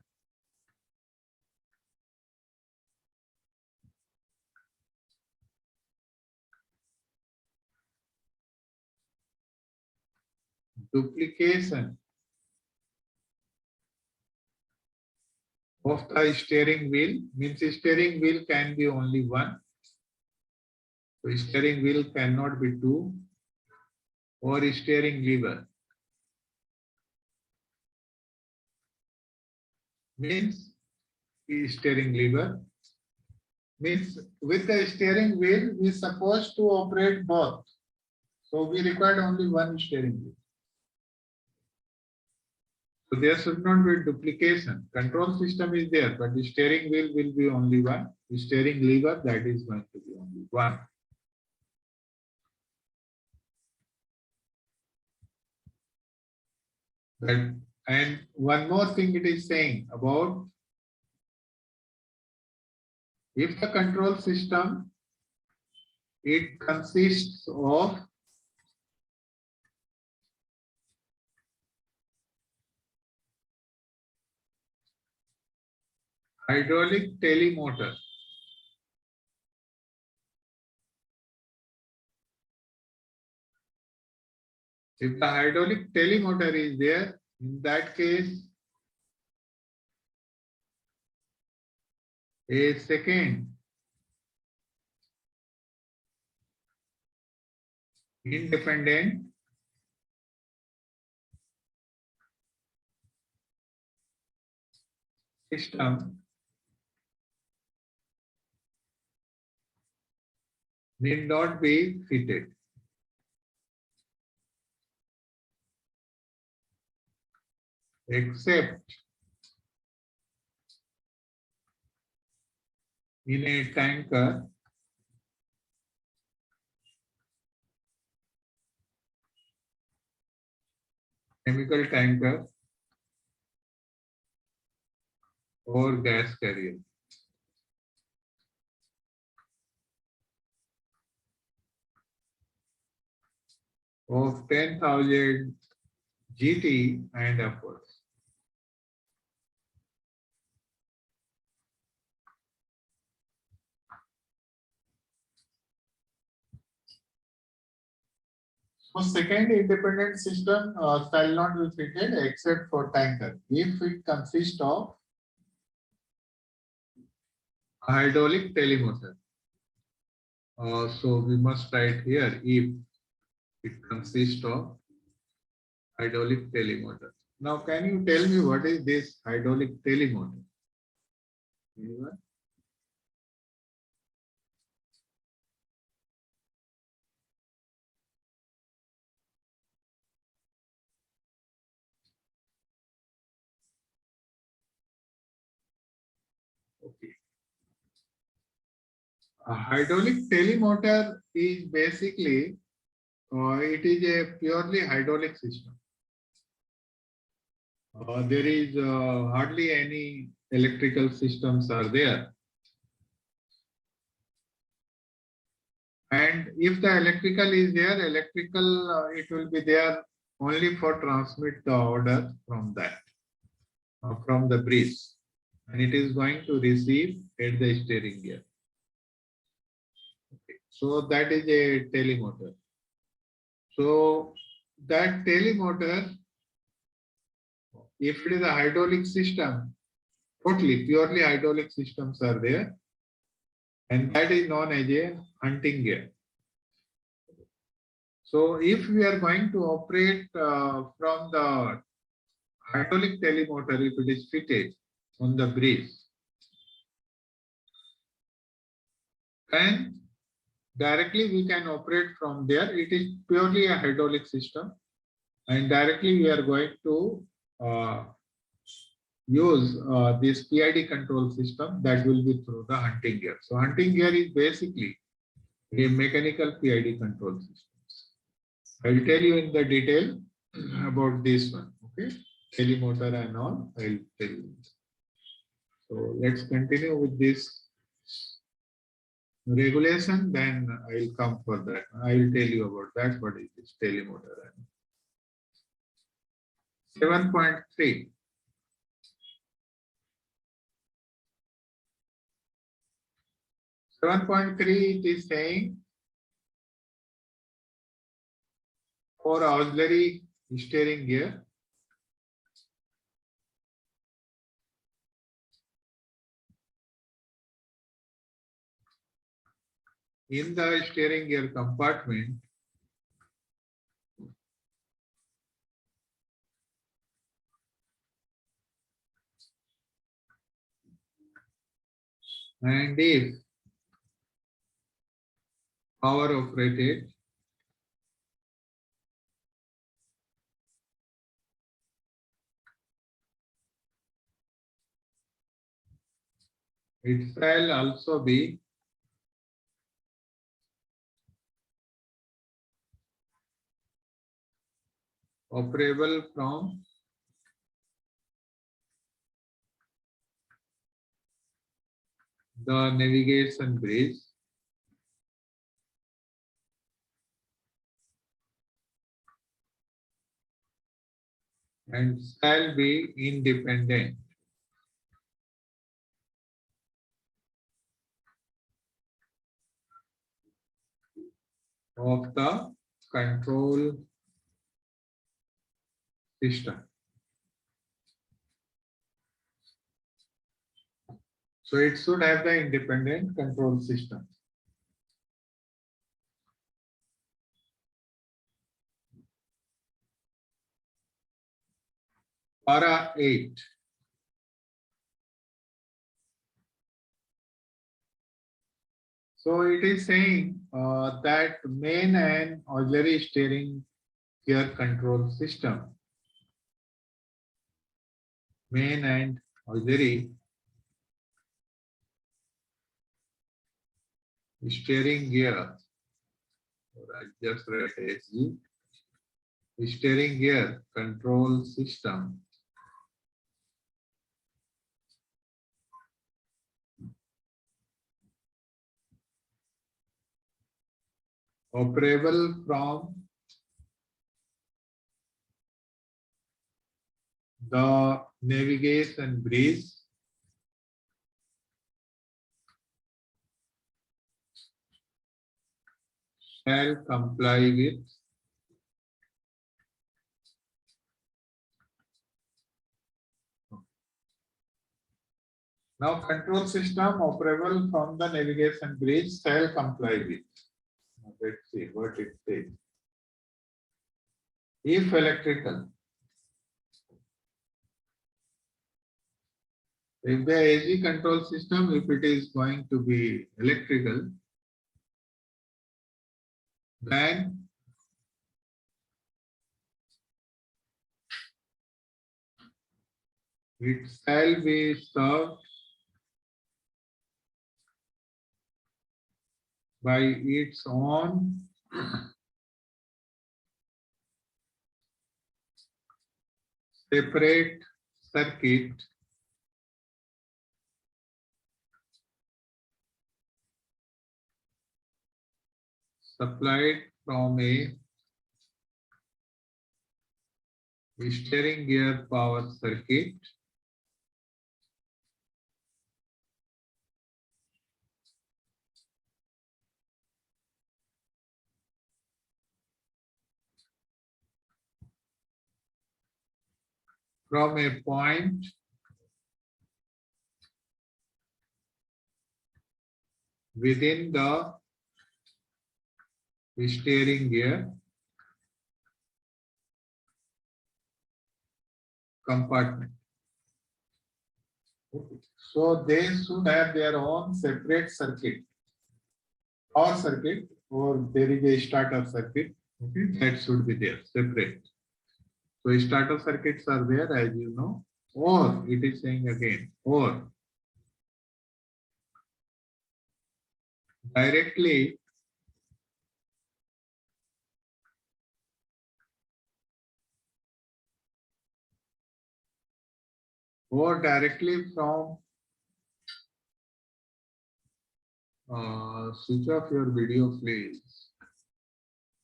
duplication of the steering wheel, means steering wheel can be only one. So steering wheel cannot be two, or steering lever. Means steering lever means with the steering wheel we supposed to operate both. So we required only one steering wheel. So there should not be duplication. Control system is there, but the steering wheel will be only one. The steering lever, that is going to be only one. But, and one more thing it is saying about if the control system, it consists of hydraulic telemotor. If the hydraulic telemotor is there, in that case, a second independent system need not be fitted. Except in a tanker chemical tanker or gas carrier. Of 10,000 GT and upwards. So second independent system shall not be fitted except for tanker if it consists of hydraulic telemotor. So we must write here if It consists of hydraulic telemotor. Now, can you tell me what is this hydraulic telemotor? Anyone? Okay. A hydraulic telemotor is basically, it is a purely hydraulic system. There is hardly any electrical systems are there. And if the electrical is there, it will be there only for transmit the order from that, from the bridge. And it is going to receive at the steering gear. Okay. So that is a telemotor. So that telemotor, if it is a hydraulic system, totally purely hydraulic systems are there, and that is known as a hunting gear. So if we are going to operate from the hydraulic telemotor, if it is fitted on the bridge, then directly we can operate from there. It is purely a hydraulic system, and directly we are going to use this PID control system that will be through the hunting gear. So hunting gear is basically a mechanical PID control system. I will tell you in the detail about this one. Okay, telemotor and all. I will tell you. So let's continue with this regulation. Then I will come for that. I will tell you about that. What is this telemotor? 7.3. It is saying for auxiliary steering gear, in the steering gear compartment, and if power operated, it shall also be operable from the navigation bridge and shall be independent of the control system. So it should have the independent control system. Para 8. So it is saying that main and auxiliary steering gear control system, main and auxiliary steering gear, or I just read SG, steering gear control system operable from the navigation bridge shall comply with now control system operable from the navigation bridge shall comply with. Now let's see what it says. If electrical, if the AC control system, if it is going to be electrical, then it shall be served by its own separate circuit supplied from a steering gear power circuit from a point within the steering gear compartment. Okay. So they should have their own separate circuit, power circuit, or there is a starter circuit. Okay, that should be there separate. So starter circuits are there, as you know, or it is saying again, or directly from switch off your video please.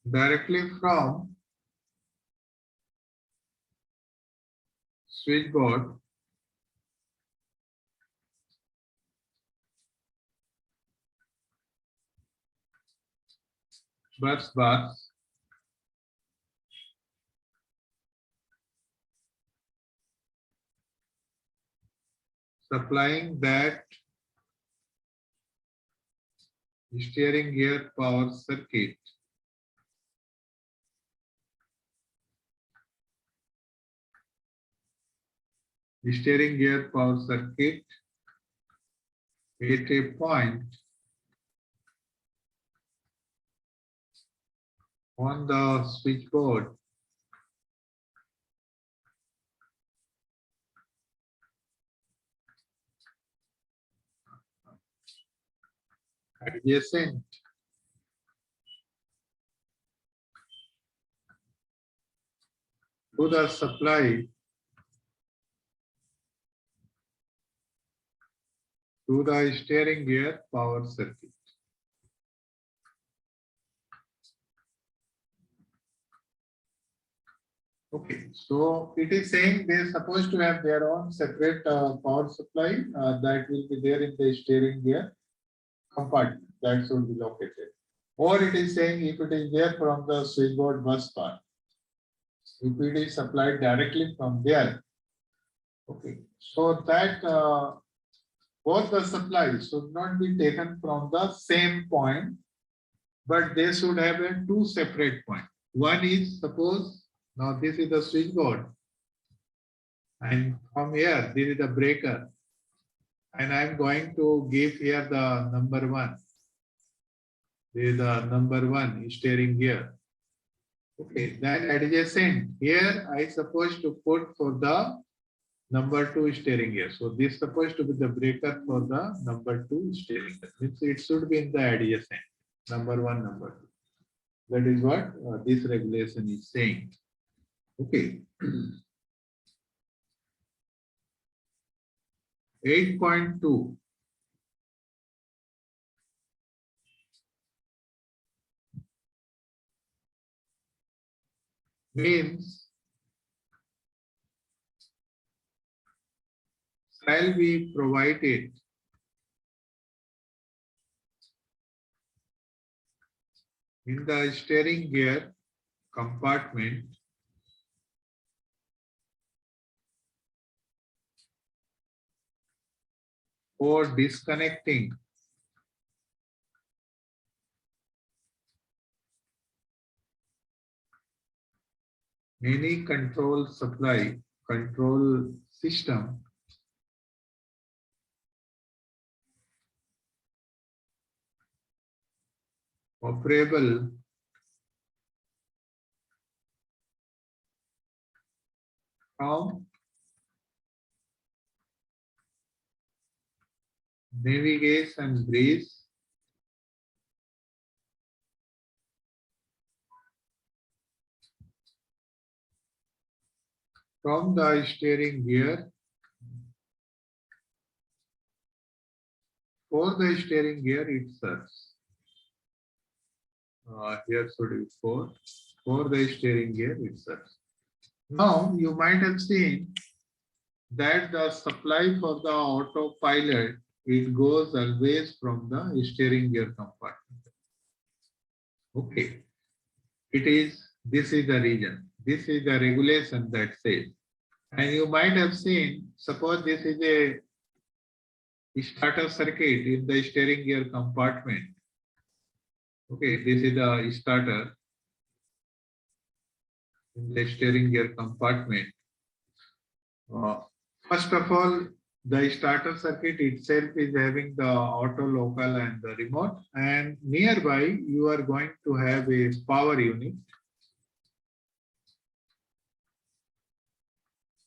Directly from switchboard bus supplying that steering gear power circuit at a point on the switchboard adjacent to the supply to the steering gear power circuit. Okay, so it is saying they are supposed to have their own separate power supply that will be there in the steering gear compartment that should be located. Or it is saying if it is there from the switchboard bus bar, if it is supplied directly from there. Okay, so that both the supplies should not be taken from the same point, but they should have a two separate points. One is suppose now this is the switchboard, and from here this is the breaker, and I am going to give here the number one. This is the number one steering gear. Okay, then adjacent here I supposed to put for the number two steering gear. So this supposed to be the breaker for the number two steering gear. It should be in the adjacent number one, number two. That is what this regulation is saying. Okay. 8.2. Means shall be provided in the steering gear compartment for disconnecting any control supply, control system operable from navigation bridge from the steering gear for the steering gear itself. Here should be for the steering gear itself. Now you might have seen that the supply for the autopilot, it goes always from the steering gear compartment. Okay, this is the region. This is the regulation that says. And you might have seen, suppose this is a starter circuit in the steering gear compartment. Okay, this is the starter in the steering gear compartment. First of all, the starter circuit itself is having the auto local and the remote, and nearby you are going to have a power unit,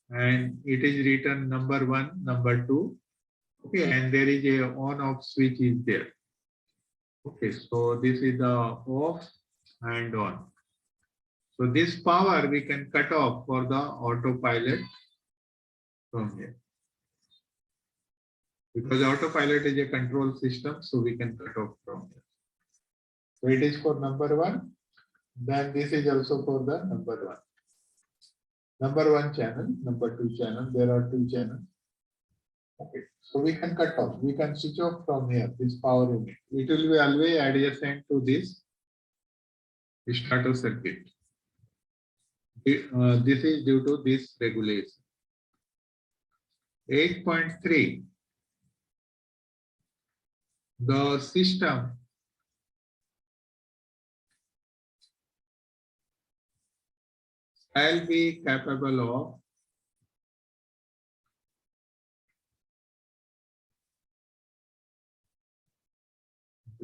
and it is written number 1, number 2. Okay, and there is a on off switch is there. Okay, so this is the off and on. So this power we can cut off for the autopilot from here. Because autopilot is a control system, so we can cut off from here. So it is for number 1. Then this is also for the number 1. Number 1 channel, number 2 channel. There are 2 channels. Okay, so we can cut off. We can switch off from here, this power unit. It will be always adjacent to this starter circuit. This is due to this regulation. 8.3. The system shall be capable of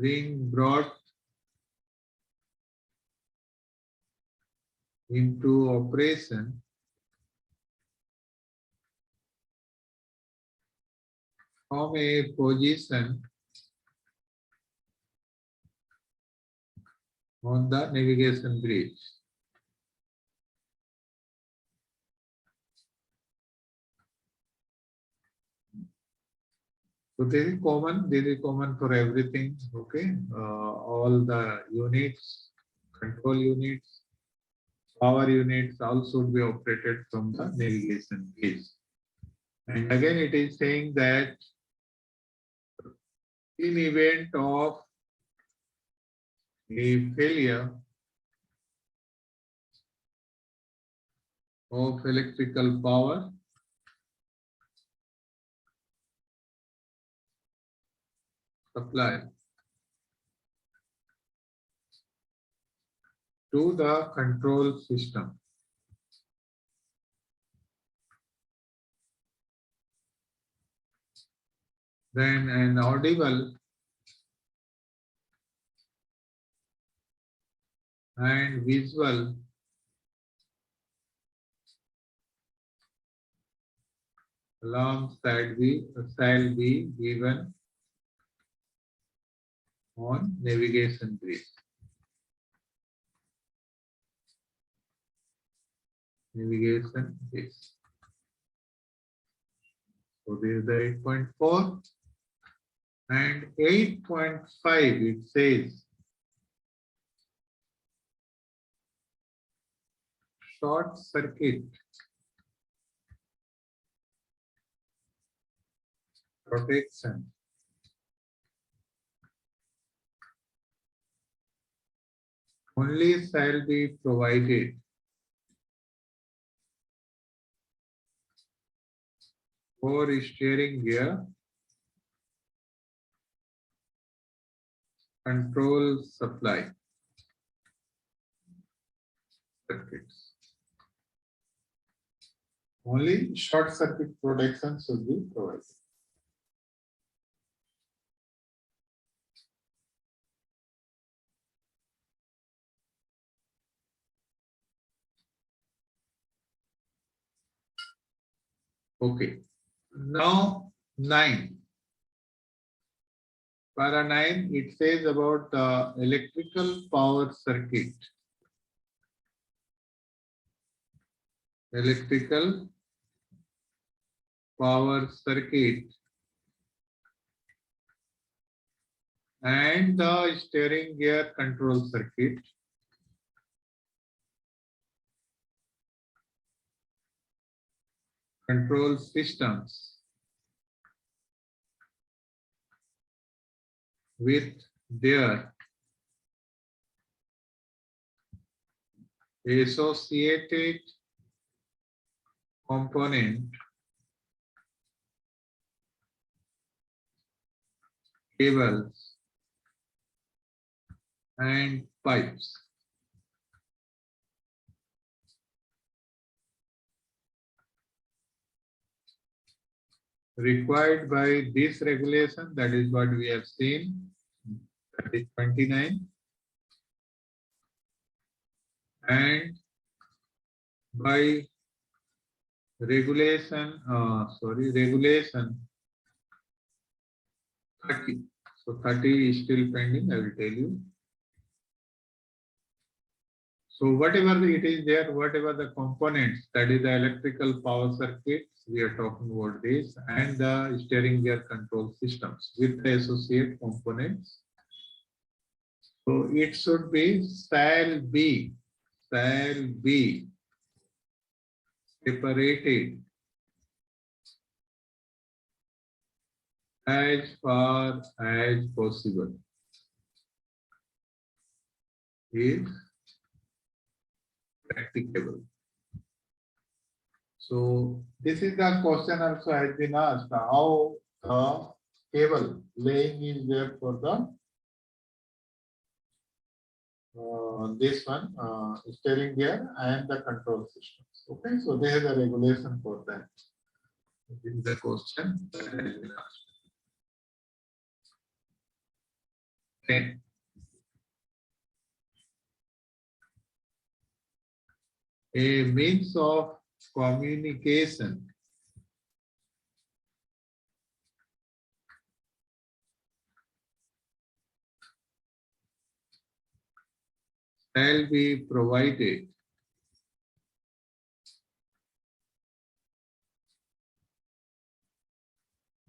being brought into operation from a position on the navigation bridge. So this is common for everything, okay? All the units, control units, power units all should be operated from the navigation bridge. And again, it is saying that in event of a failure of electrical power, supply to the control system, then an audible and visual alarms shall be given on navigation bridge. Navigation bridge. So this is the 8.4 and 8.5. It says short circuit protection only shall be provided for steering gear control supply circuits. Only short circuit protection should be provided. Okay. Now 9. Para 9, it says about the electrical power circuit. Electrical power circuit and the steering gear control circuit. Control systems with their associated component cables and pipes. Required by this regulation, that is what we have seen, that is 29, and by regulation 30. So 30 is still pending, I will tell you. So whatever it is there, whatever the components, that is the electrical power circuits, we are talking about this, and the steering gear control systems with the associate components. So it should be shall be separated as far as possible. If practicable. So this is the question also has been asked, how the cable laying is there for the this one steering gear and the control systems. Okay, so there is a regulation for that. This is the question that has been asked. Okay. A means of communication shall be provided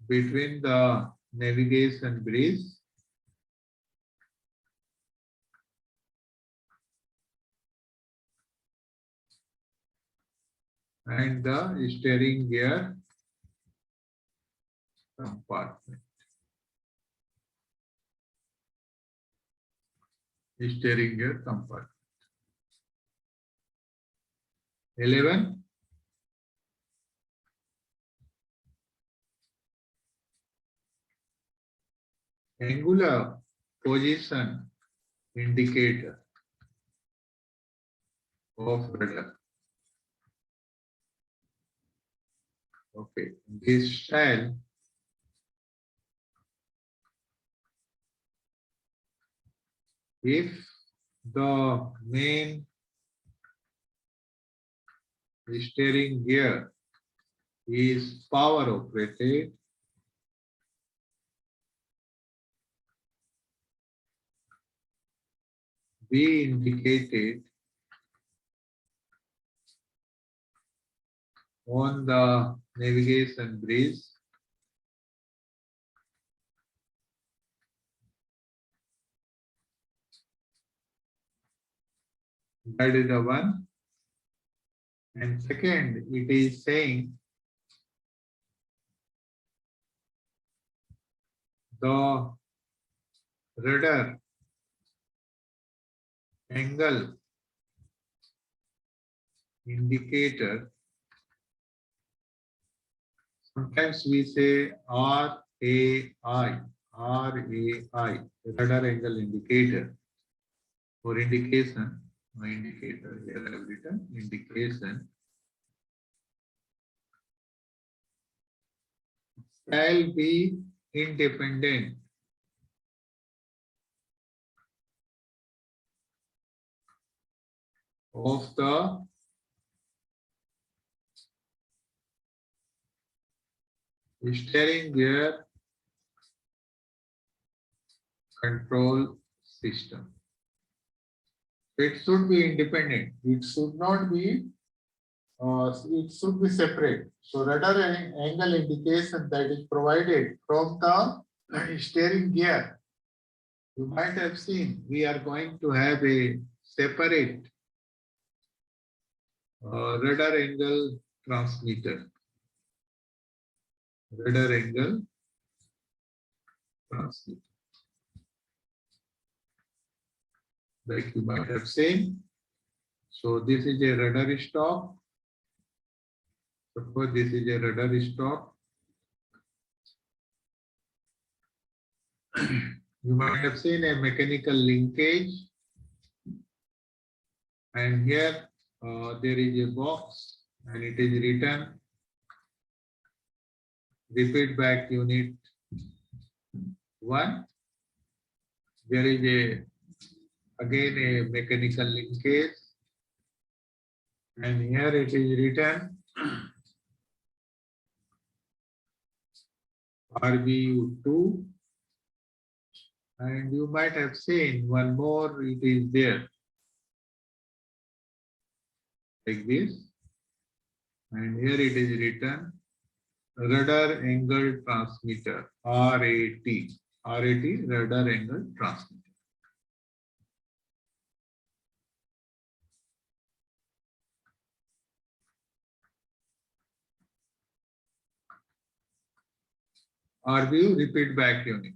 between the navigation bridge and the steering gear compartment. Steering gear compartment. 11. Angular position indicator of rudder. Okay, this shall if the main steering gear is power operated, be indicated on the navigation bridge that is the one. And second, it is saying the rudder angle indicator. Sometimes we say RAI, rudder angle indicator or indication. No indicator here I have written indication shall be independent of the steering gear control system. It should be independent. It should not be. It should be separate. So rudder angle indication that is provided from the steering gear. You might have seen we are going to have a separate rudder angle transmitter. Rudder angle transmitter. Like you might have seen. So this is a rudder stop. Suppose this is a rudder stop. You might have seen a mechanical linkage. And here there is a box and it is written repeat back unit 1. There is again a mechanical linkage and here it is written RBU2 and you might have seen one more, it is there like this and here it is written rudder angle transmitter RAT, rudder angle transmitter. RBU repeat back unit.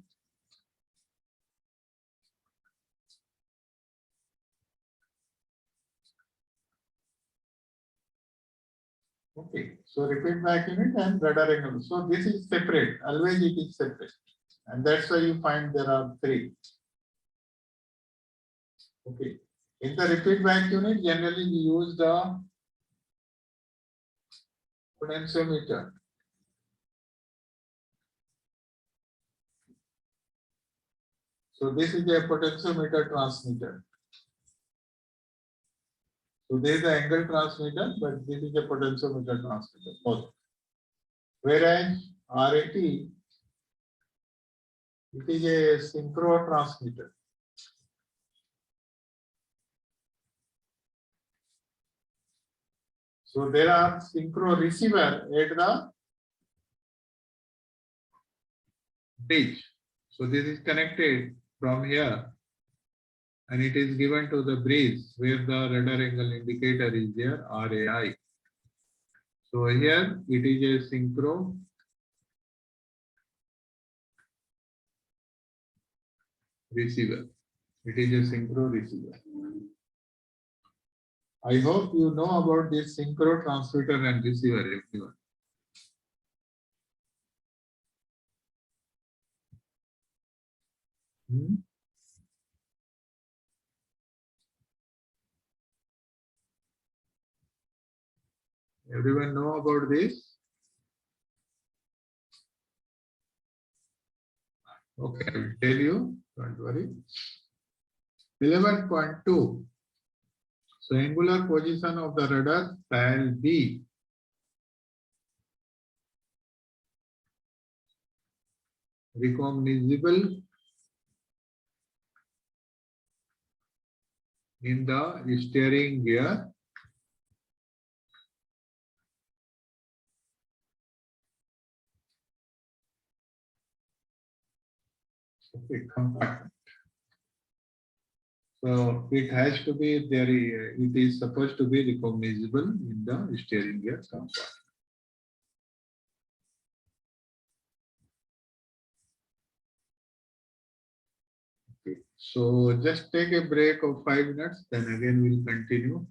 Okay, so repeat back unit and rudder angle. So this is separate. Always it is separate, and that's why you find there are 3. Okay, in the repeat back unit, generally we use the potentiometer. So this is a potentiometer transmitter. So there is the angle transmitter, but this is a potentiometer transmitter both. Whereas RAT, it is a synchro transmitter. So there are synchro receiver at the bridge. So this is connected from here and it is given to the bridge where the rudder angle indicator is there, RAI. So here it is a synchro receiver. It is a synchro receiver. I hope you know about this synchro transmitter and receiver, everyone. Everyone know about this? Okay, I will tell you, don't worry. 11.2. So angular position of the rudder shall be recognizable in the steering gear compartment. So it has to be there. It is supposed to be recognizable in the steering gear compartment. Okay. So just take a break of 5 minutes, then again we'll continue.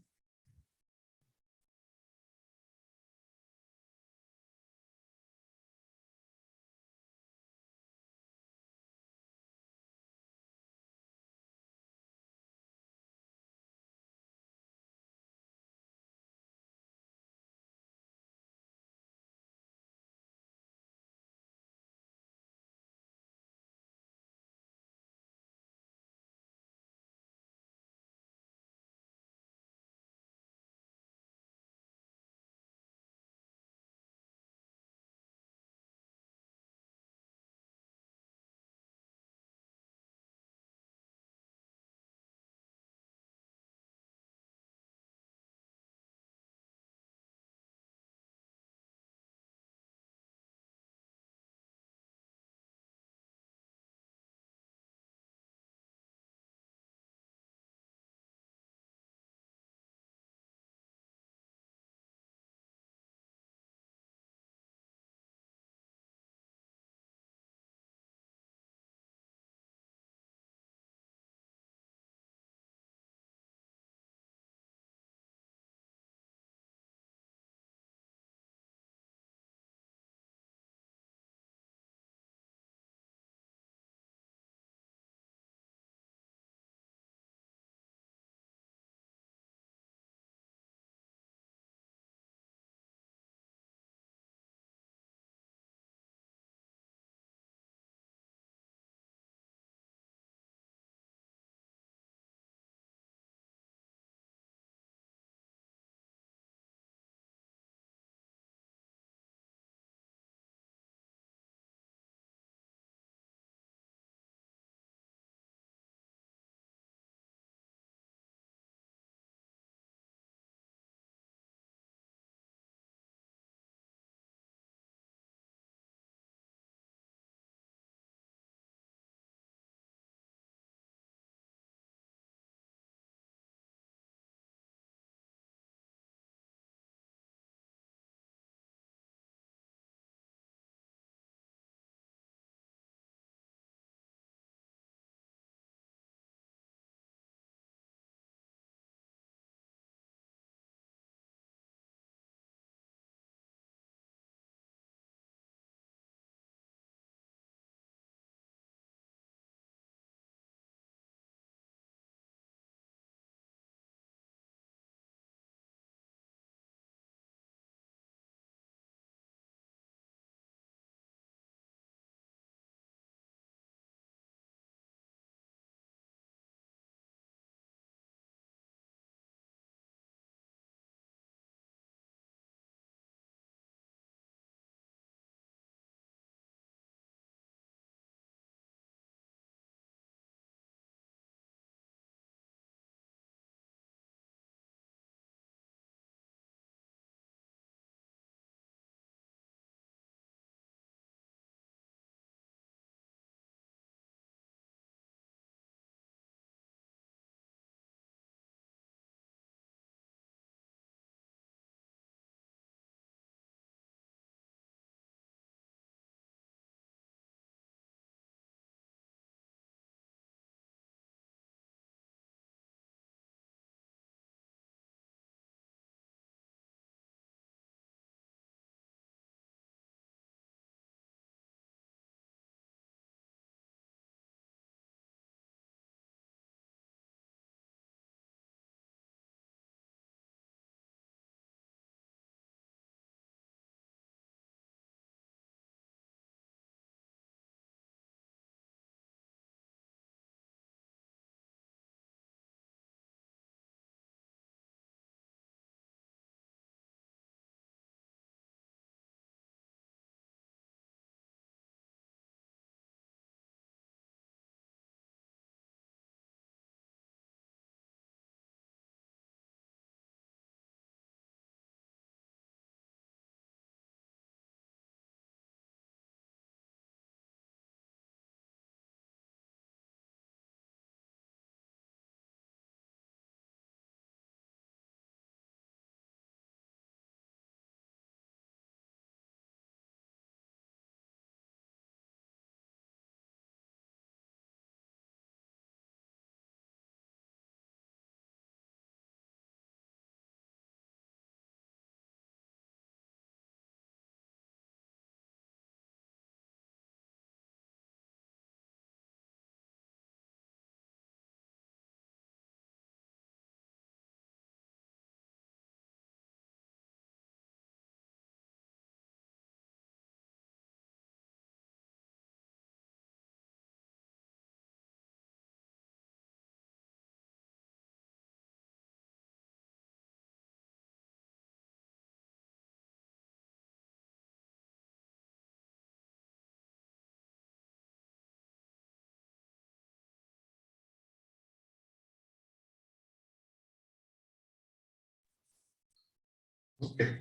Okay,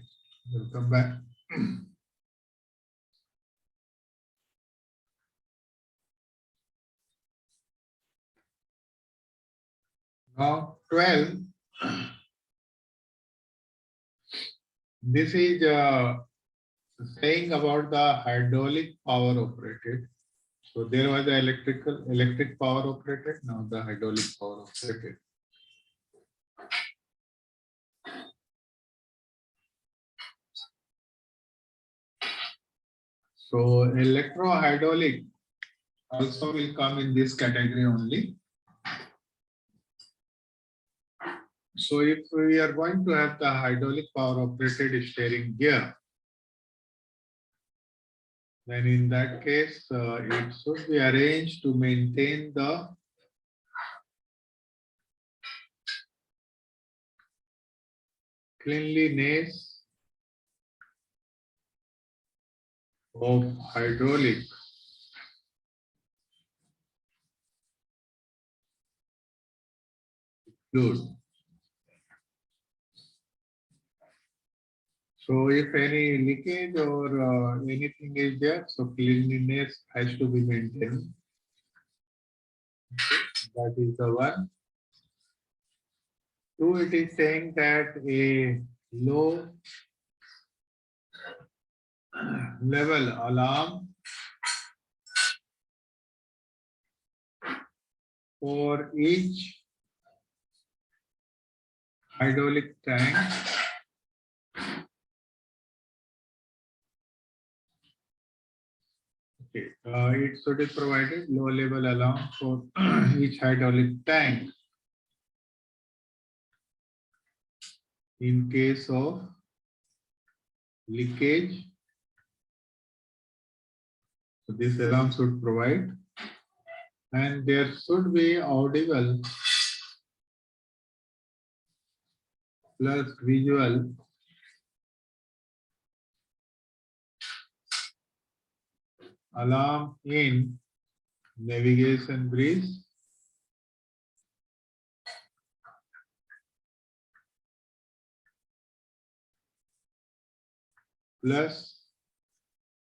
we'll come back. Now 12. This is saying about the hydraulic power operated. So there was the electric power operated, now the hydraulic power operated. So electro-hydraulic also will come in this category only. So if we are going to have the hydraulic power operated steering gear, then in that case, it should be arranged to maintain the cleanliness of hydraulic fluid. So if any leakage or anything is there, so cleanliness has to be maintained. That is the one. Two, it is saying that a low level alarm for each hydraulic tank okay, it should be provided low level alarm for each hydraulic tank in case of leakage. So this alarm should provide, and there should be audible plus visual alarm in navigation bridge plus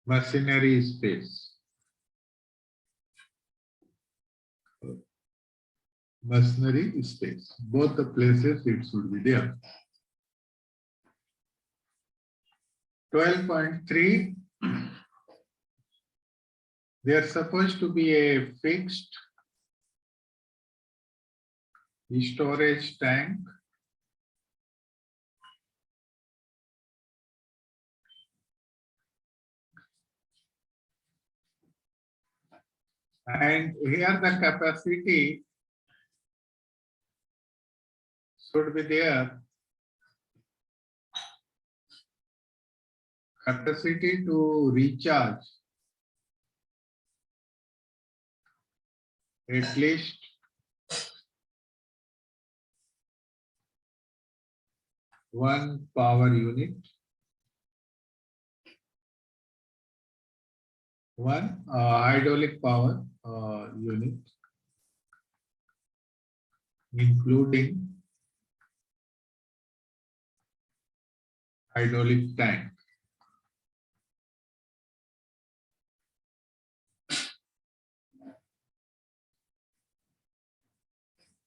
machinery space. Machinery space. Both the places it should be there. 12.3. They are supposed to be a fixed storage tank and here the capacity should be there. Capacity to recharge at least 1 power unit, 1 hydraulic power unit, including hydraulic tank.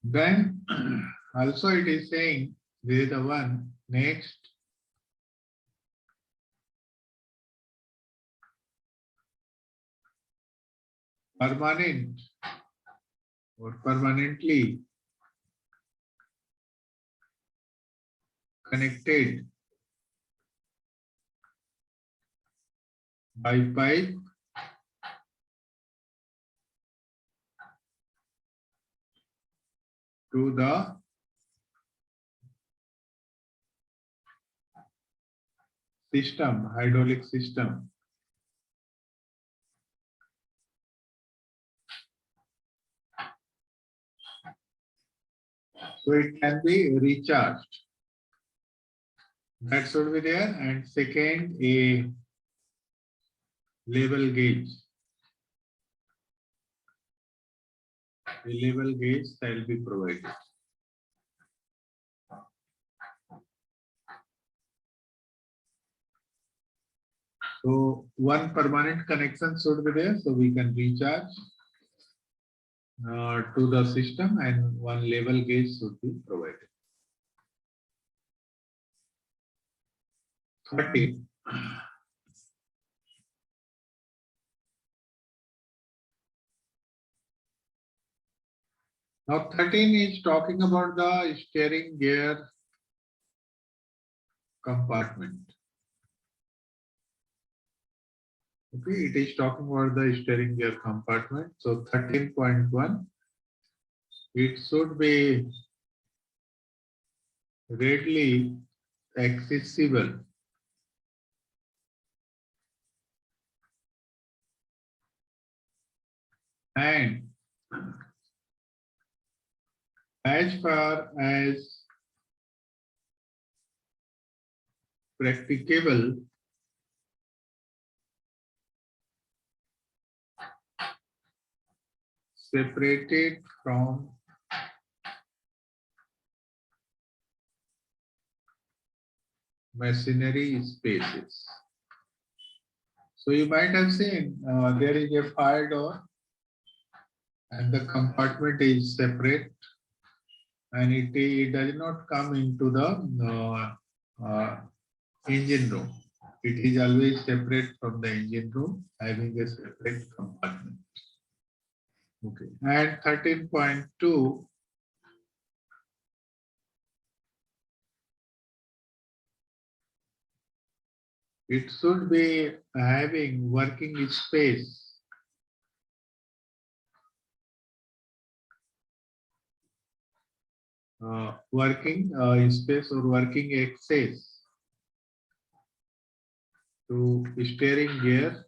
Then also it is saying this is the one next. Permanent or permanently connected by pipe to the system, hydraulic system. So it can be recharged. That should be there. And second, a level gauge. A level gauge shall be provided. So one permanent connection should be there, so we can recharge to the system, and one level gauge should be provided. 30. Now 13 is talking about the steering gear compartment. Okay, it is talking about the steering gear compartment. So 13.1, it should be readily accessible and as far as practicable, separated from machinery spaces. So you might have seen there is a fire door and the compartment is separate, and it does not come into the engine room. It is always separate from the engine room, having a separate compartment. Okay. And 13.2, it should be having working space working space or working access to steering gear,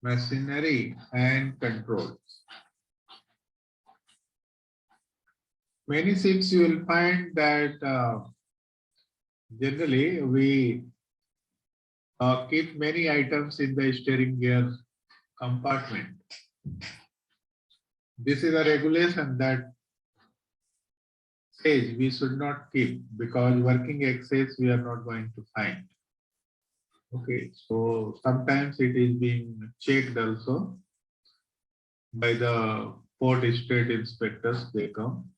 machinery and controls. Many ships you will find that generally we keep many items in the steering gear compartment. This is a regulation that says we should not keep, because working access we are not going to find. Okay, so sometimes it is being checked also by the port state inspectors, they come.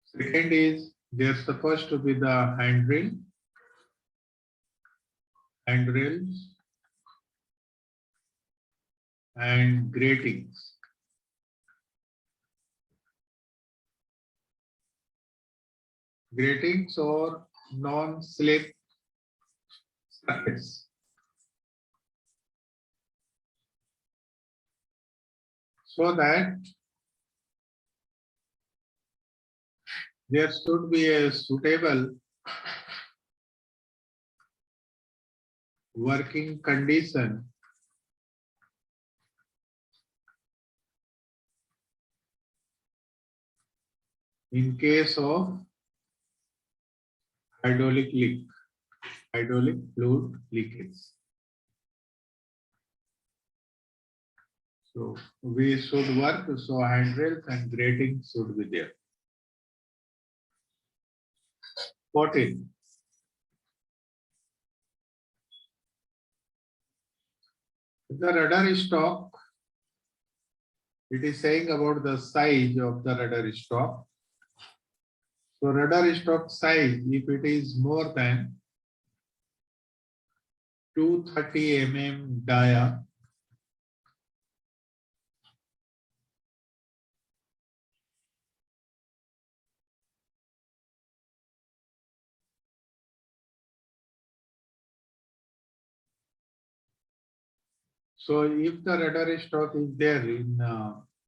Second is there's supposed to be the handrails, and gratings. Gratings or non-slip surface. So that there should be a suitable working condition in case of hydraulic leak, hydraulic fluid leakage. So we should work, so handrails and gratings should be there. 14. The rudder stock, it is saying about the size of the rudder stock. So rudder stock size, if it is more than 230 mm dia, so if the rudder stock is there in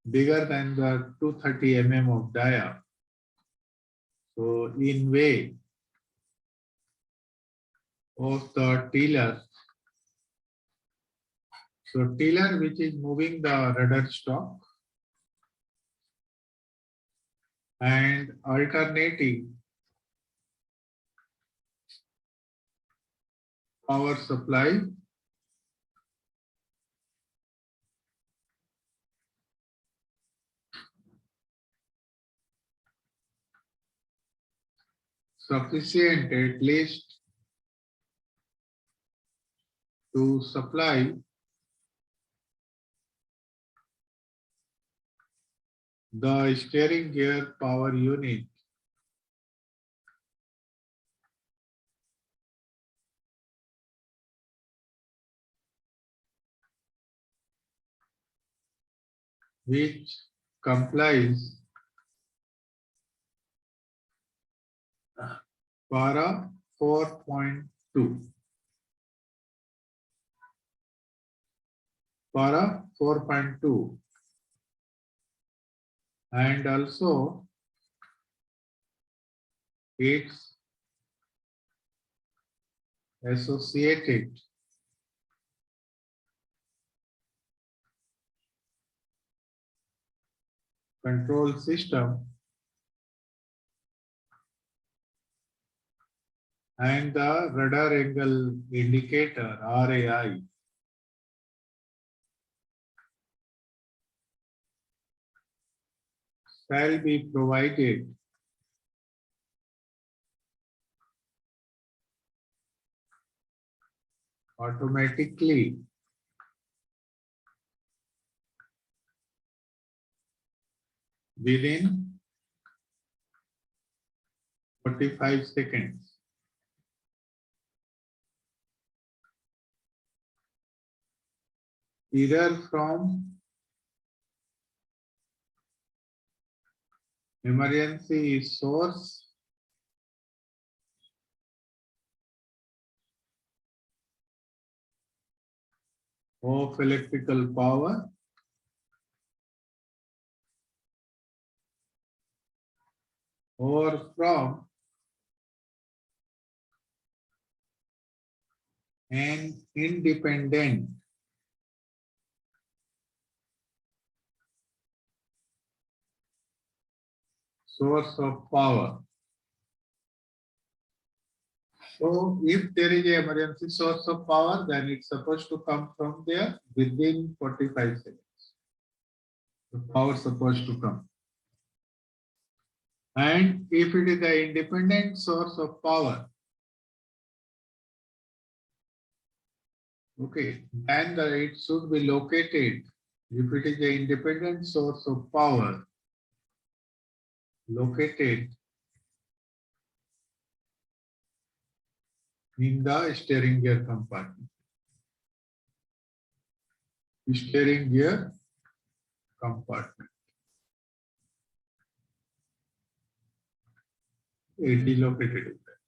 bigger than the 230 mm of dia, so in way of the tiller, so tiller which is moving the rudder stock and alternating power supply sufficient at least to supply the steering gear power unit which complies para 4.2. Para 4.2 and also its associated control system and the radar angle indicator RAI shall be provided automatically within 45 seconds. Either from emergency source of electrical power or from an independent source of power. So if there is an emergency source of power, then it's supposed to come from there within 45 seconds. The power is supposed to come. And if it is the independent source of power, okay, then it should be located. If it is the independent source of power, located in the steering gear compartment. Steering gear compartment. It is located in there.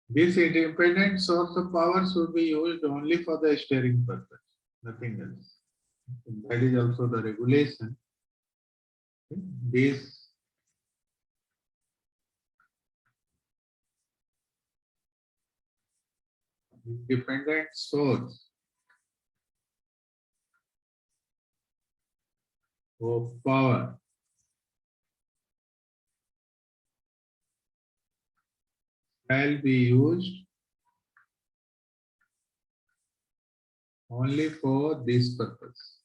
This independent source of power should be used only for the steering purpose, nothing else. That is also the regulation. This independent source of power shall be used only for this purpose.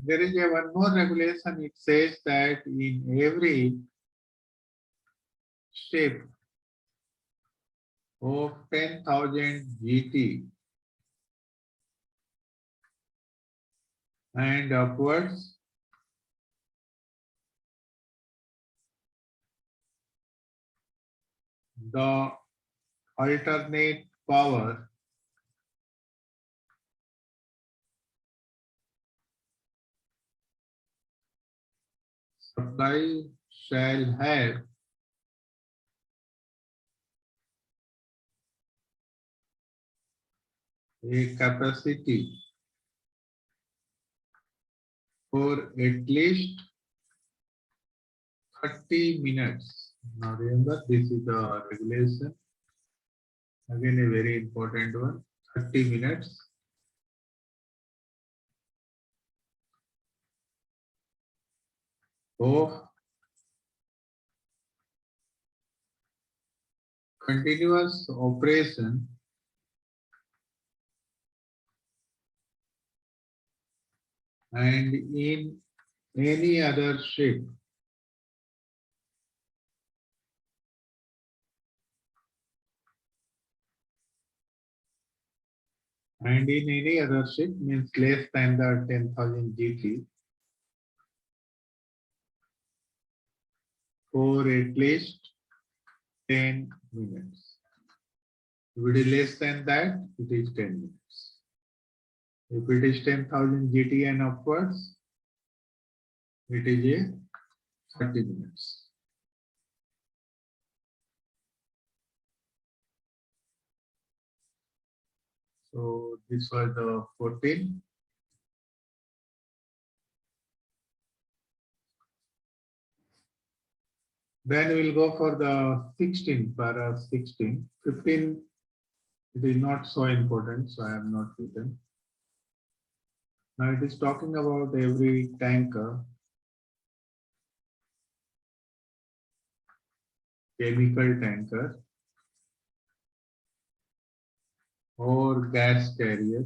There is one more regulation. It says that in every step of 10,000 GT and upwards, the alternate power supply shall have a capacity for at least 30 minutes. Now remember, this is the regulation. Again, a very important one. 30 minutes of continuous operation and in any other ship means less than the 10,000 GT for at least 10 minutes. If it is less than that, it is 10 minutes. If it is 10,000 GT and upwards, it is a 30 minutes. So this was the 14. Then we'll go for the 16, para 16. 15, it is not so important, so I have not written. Now it is talking about every tanker, chemical tanker, or gas carrier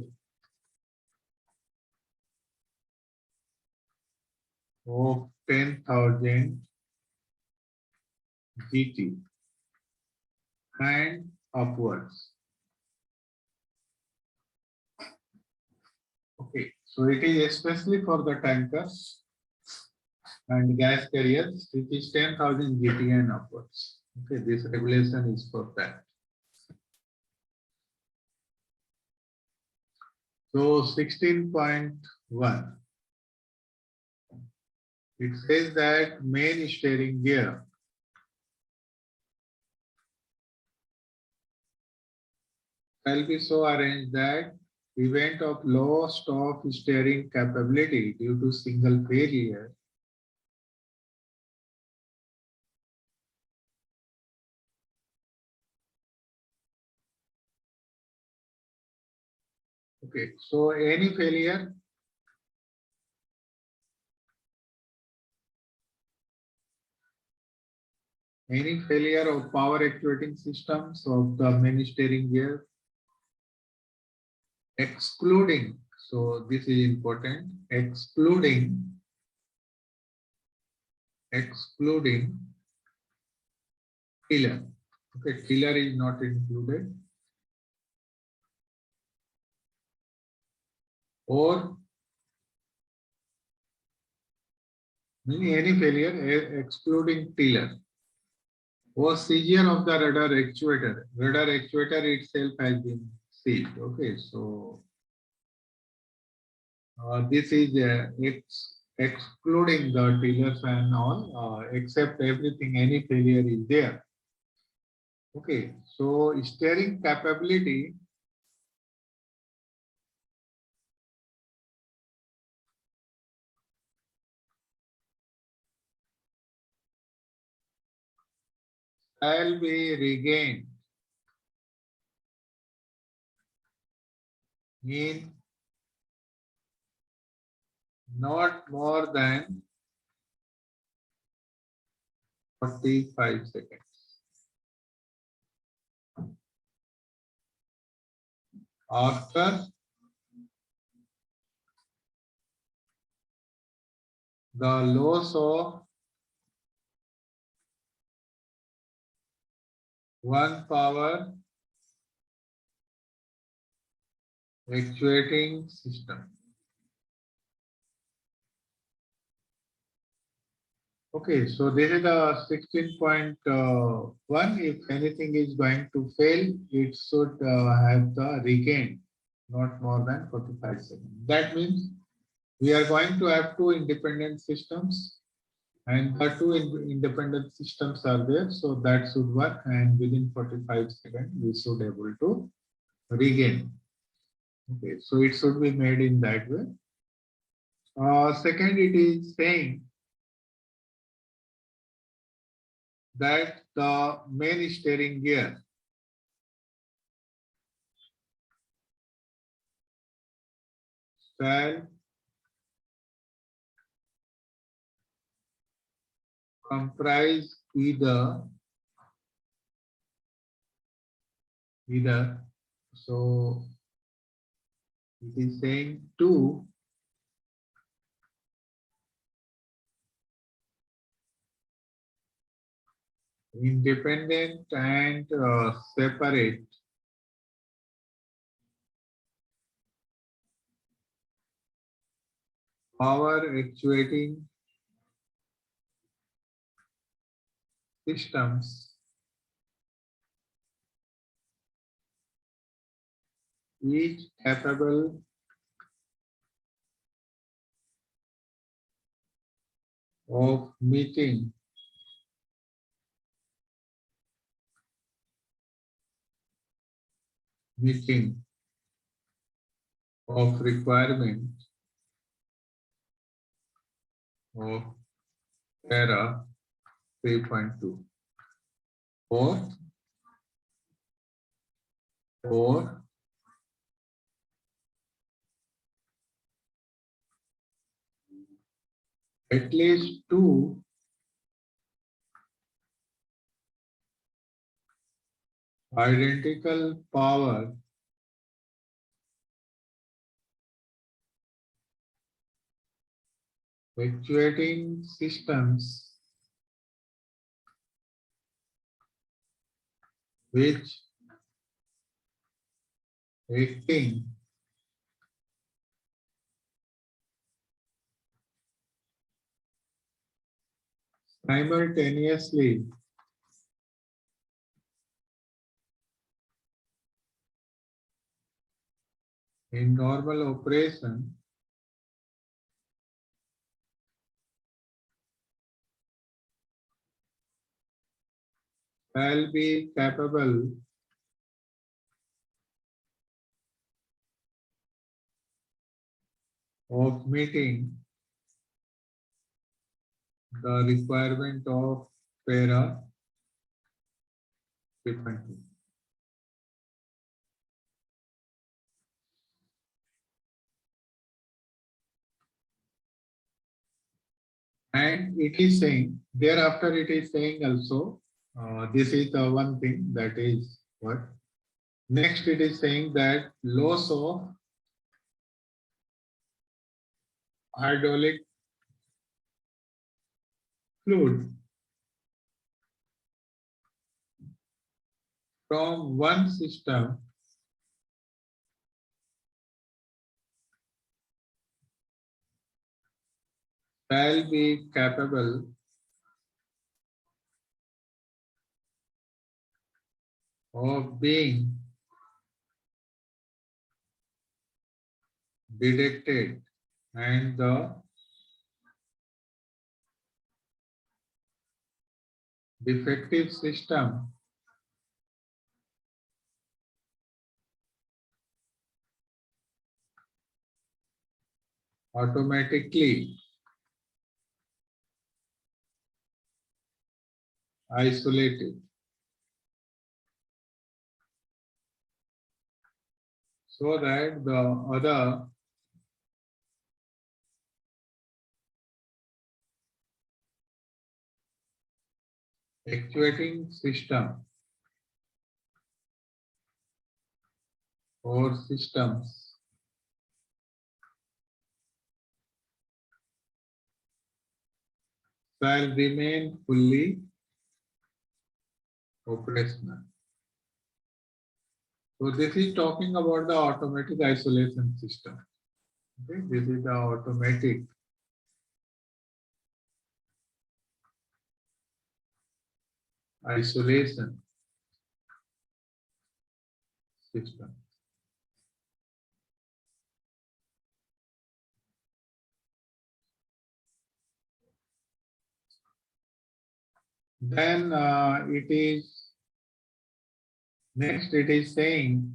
of 10,000 GT and upwards. Okay, so it is especially for the tankers and gas carriers, it is 10,000 GT and upwards. Okay, this regulation is for that. So 16.1, it says that main steering gear shall be so arranged that event of loss of steering capability due to single failure okay, so any failure of power actuating systems of the main steering gear excluding, so this is important, excluding tiller. Okay, tiller is not included. Or meaning any failure excluding tiller or seizure of the rudder actuator. Rudder actuator itself has been seized. Okay, so this is excluding the tillers and all, except everything, any failure is there. Okay, so steering capability shall be regained in not more than 45 seconds. After the loss of one power actuating system. Okay, so this is the 16.1. If anything is going to fail, it should have the regain not more than 45 seconds. That means we are going to have two independent systems, and the two independent systems are there, so that should work, and within 45 seconds we should able to regain. Okay, so it should be made in that way. Second, it is saying that the main steering gear shall comprise either so it is saying two independent and separate power actuating systems, each capable of meeting of requirement of para 3.2 or at least two identical power actuating systems which acting simultaneously in normal operation shall be capable of meeting the requirement of para 3.2. And it is saying, thereafter it is saying also, this is the one thing that is what. Next it is saying that loss of hydraulic fluid from one system shall be capable of being detected and the defective system automatically isolated so that the other actuating system or systems shall remain fully operational. So this is talking about the automatic isolation system. Okay, this is the automatic isolation system. Then it is next. It is saying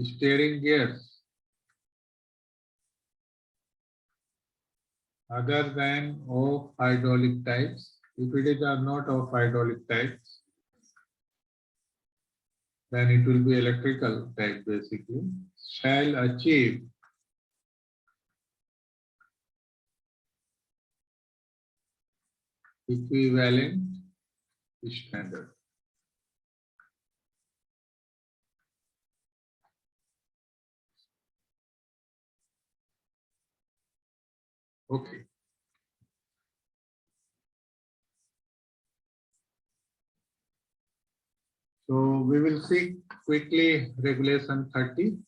steering gears other than of hydraulic types. If it is not of hydraulic types, then it will be electrical type basically, shall achieve equivalent standard. Okay. So we will see quickly regulation 30.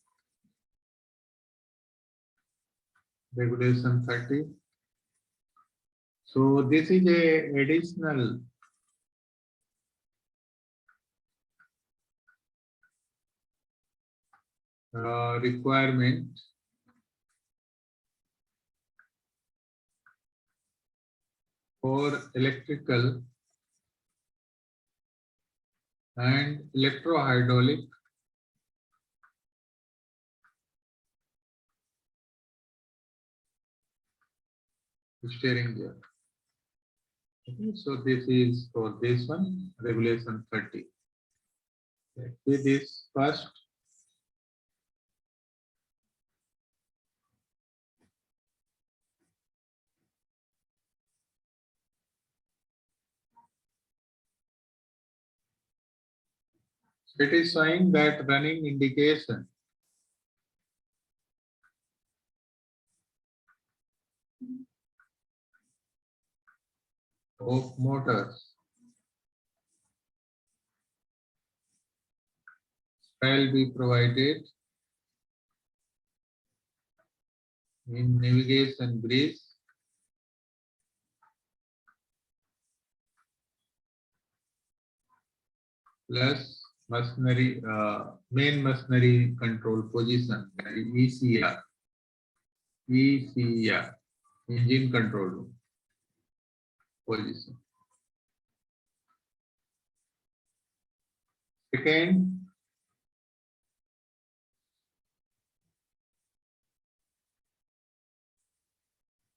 Regulation 30. So this is a additional requirement for electrical and electrohydraulic steering gear. Okay, so this is for this one, regulation 30. Let's see this first. It is showing that running indication of motors shall be provided in navigation bridge plus machinery, main machinery control position, that is ECR, ECR, engine control room position. Second,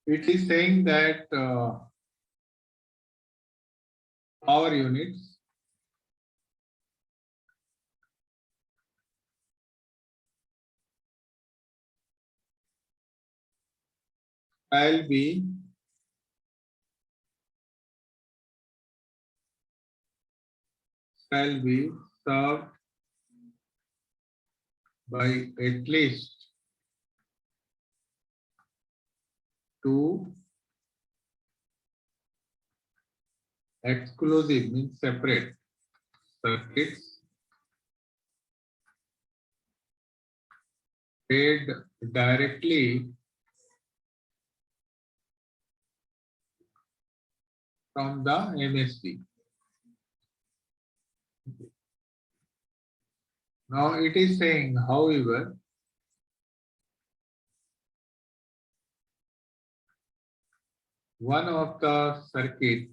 it is saying that power units shall be served by at least two exclusive means separate circuits fed directly from the MSP. Now it is saying, however, one of the circuit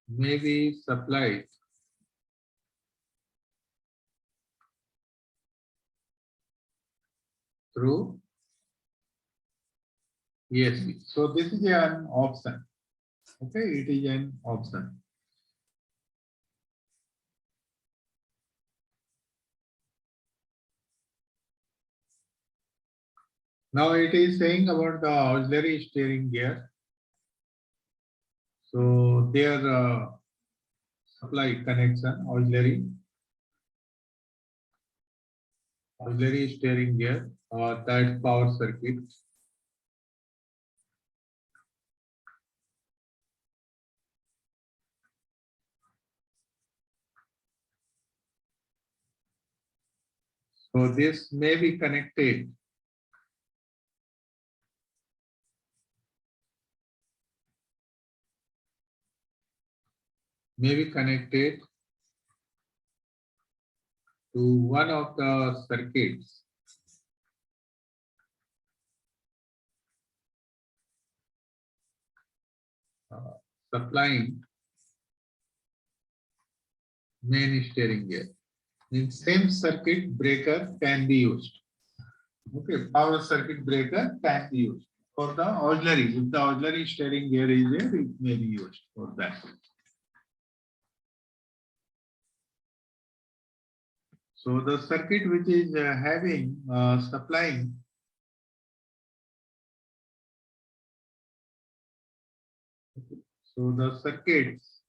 may be supplied through ESP. So this is an option. Okay, it is an option. Now it is saying about the auxiliary steering gear. So their supply connection, auxiliary steering gear, that power circuit. So this may be connected to one of the circuits supplying main steering gear. In same circuit breaker can be used. Okay, power circuit breaker can be used for the auxiliary. If the auxiliary steering gear is there, it may be used for that. So the circuit which is having supplying so the circuits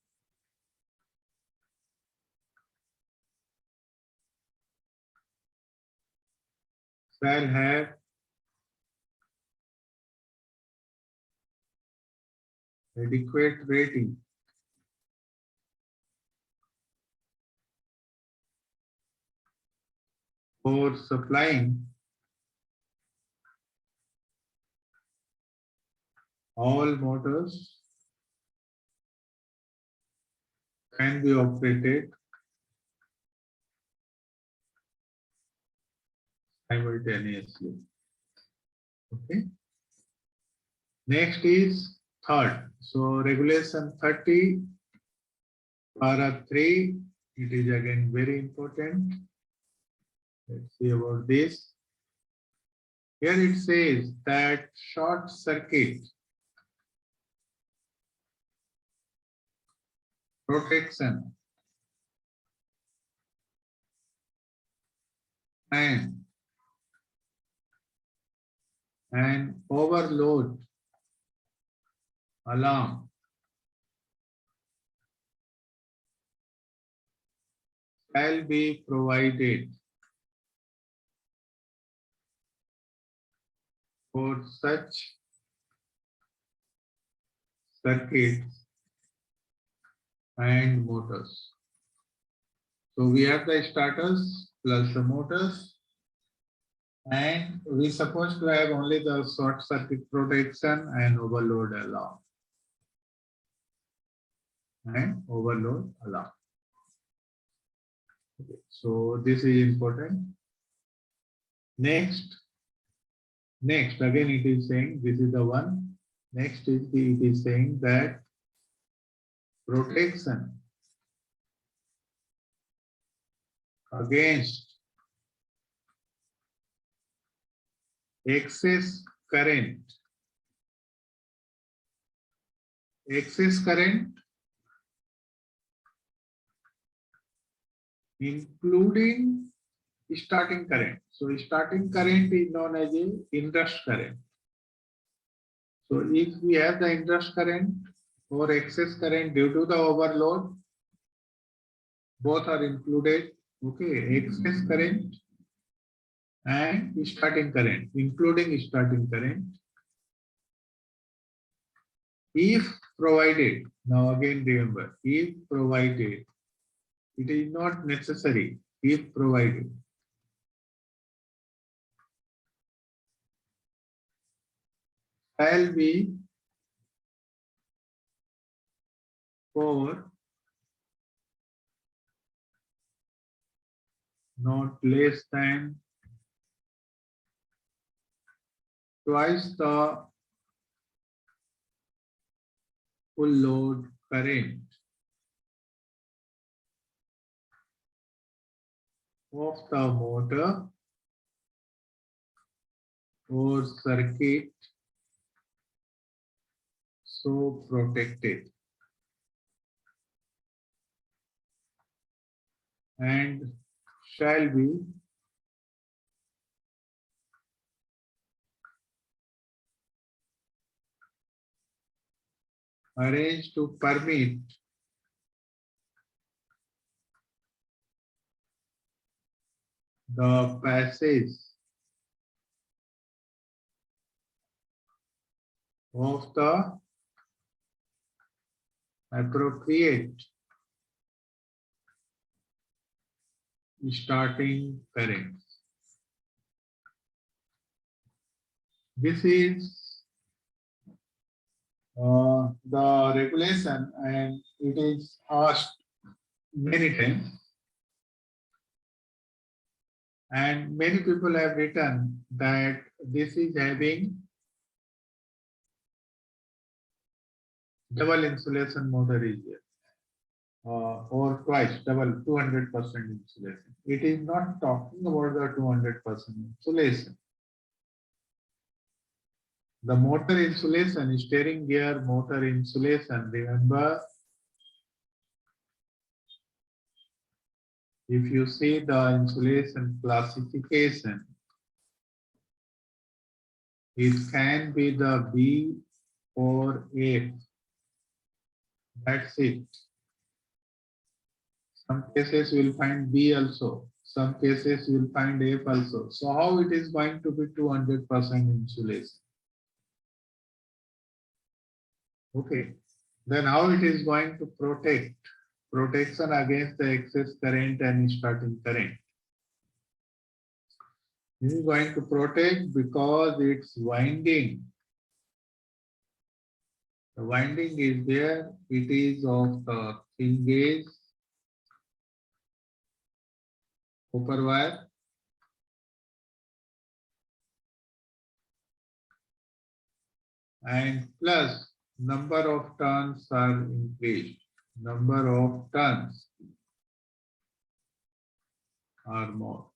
shall have adequate rating for supplying all motors can be operated simultaneously. Okay. Next is third. So regulation 30 para 3. It is again very important. Let's see about this. Here it says that short circuit protection and an overload alarm shall be provided for such circuits and motors. So we have the starters plus the motors, and we supposed to have only the short circuit protection and overload alarm. And overload alarm. Okay, so this is important. Next again it is saying this is the one. Next is it is saying that protection against excess current. Excess current including starting current. So starting current is known as a inrush current. So if we have the inrush current or excess current due to the overload, both are included. Okay, excess current and starting current, including starting current. If provided, now again remember, if provided, it is not necessary, if provided. Shall be for not less than twice the full load current of the motor or circuit so protected, and shall be arranged to permit the passage of the appropriate starting current. This is the regulation, and it is asked many times, and many people have written that this is having double insulation motor is there, or twice double 200% insulation. It is not talking about the 200% insulation. The motor insulation, steering gear motor insulation, remember, if you see the insulation classification, it can be the B or F. That's it. Some cases you will find B also. Some cases you will find F also. So how it is going to be 200% insulation? Okay. Then how it is going to protect? Protection against the excess current and starting current. This is going to protect because it's winding. The winding is there. It is of the thin gauge copper wire. And plus number of turns are increased. Number of turns are more.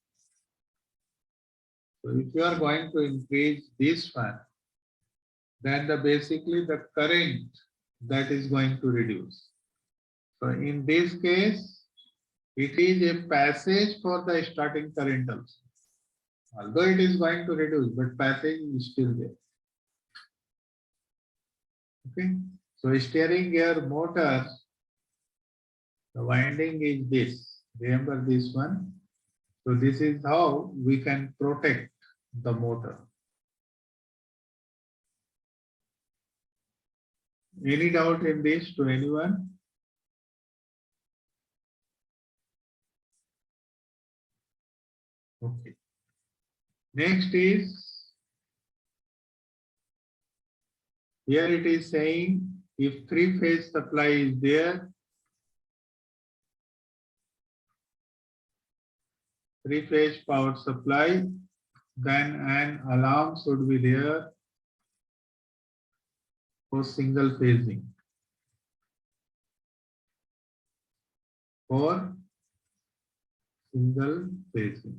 So if you are going to increase this one, then basically the current that is going to reduce. So in this case, it is a passage for the starting current also. Although it is going to reduce, but passage is still there. Okay. So steering gear motor, the winding is this. Remember this one. So this is how we can protect the motor. Any doubt in this to anyone? Okay. Next is, here it is saying if three-phase supply is there, three-phase power supply, then an alarm should be there for single phasing. For single phasing.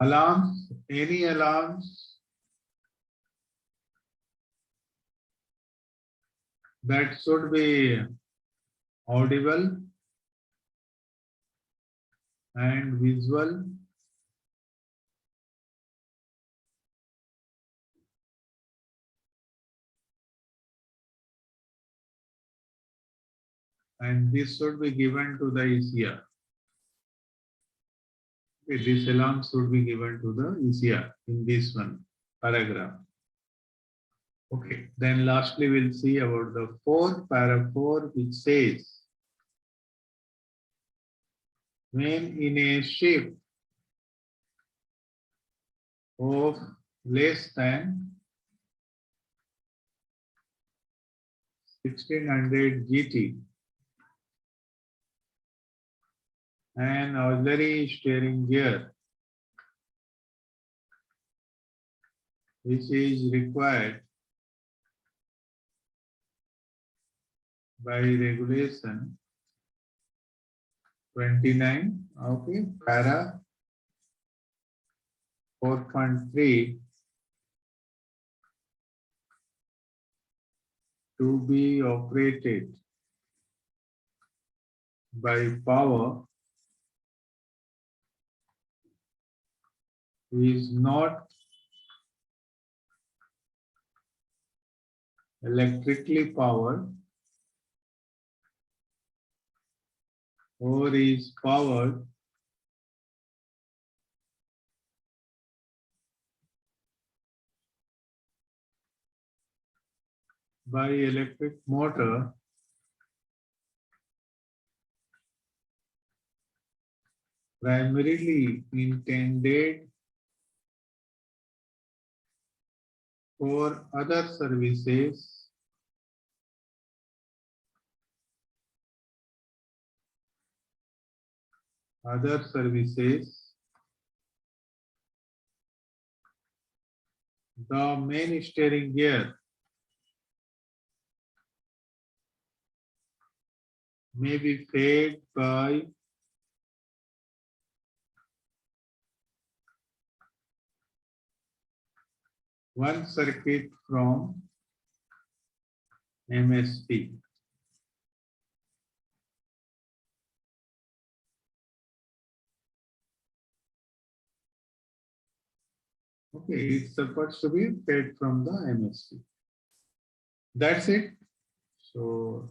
Alarms, any alarms that should be audible and visual. And this should be given to the ECR. Okay, this alarm should be given to the ECR in this one paragraph. Okay, then lastly we'll see about the fourth para 4, which says when in a shift of less than 1600 GT, an auxiliary steering gear which is required by regulation 29, okay, para 4.3 to be operated by power is not electrically powered or is powered by electric motor primarily intended for other services the main steering gear may be fed by one circuit from MSP. Okay, it's supposed to be fed from the MSP. That's it. So,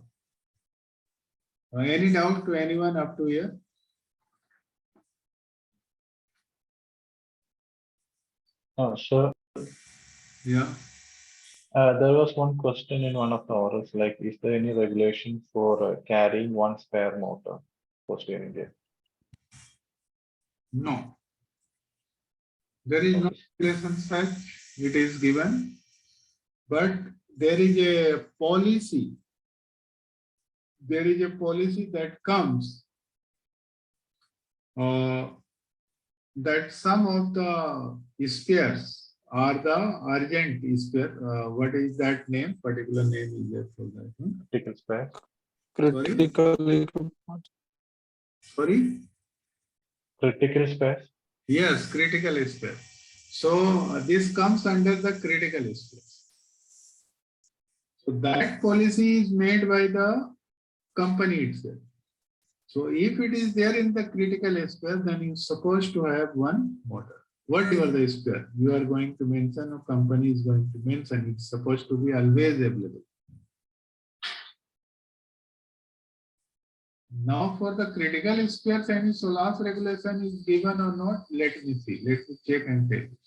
any doubt to anyone up to here? So Yeah. there was one question in one of the orders, like, is there any regulation for carrying one spare motor for steering gear? No. There is no Okay. regulation such, it is given, but there is a policy. There is a policy that comes that some of the spares are the urgent spare. What is that name? Particular name is there for that. Critical spare. Critical equipment. Sorry? Critical spares. Yes, critical spare. So this comes under the critical spare. So that policy is made by the company itself. So if it is there in the critical spare, then you're supposed to have one motor. Whatever the spare you are going to mention or company is going to mention, it's supposed to be always available. Now for the critical spares, any SOLAS regulation is given or not? Let me see. Let me check and tell you.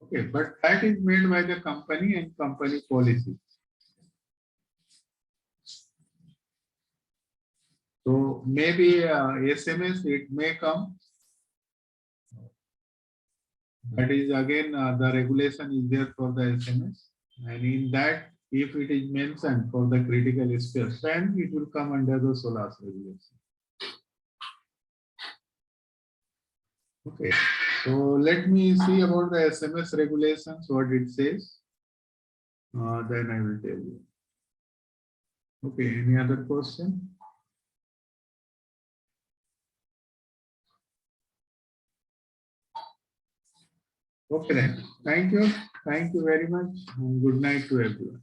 Okay, but that is made by the company and company policy. So maybe SMS it may come. That is again the regulation is there for the SMS, and in that if it is mentioned for the critical spares, then it will come under the SOLAS regulation. Okay, so let me see about the SMS regulations, what it says. Then I will tell you. Okay, any other question? Okay then, thank you very much, and good night to everyone.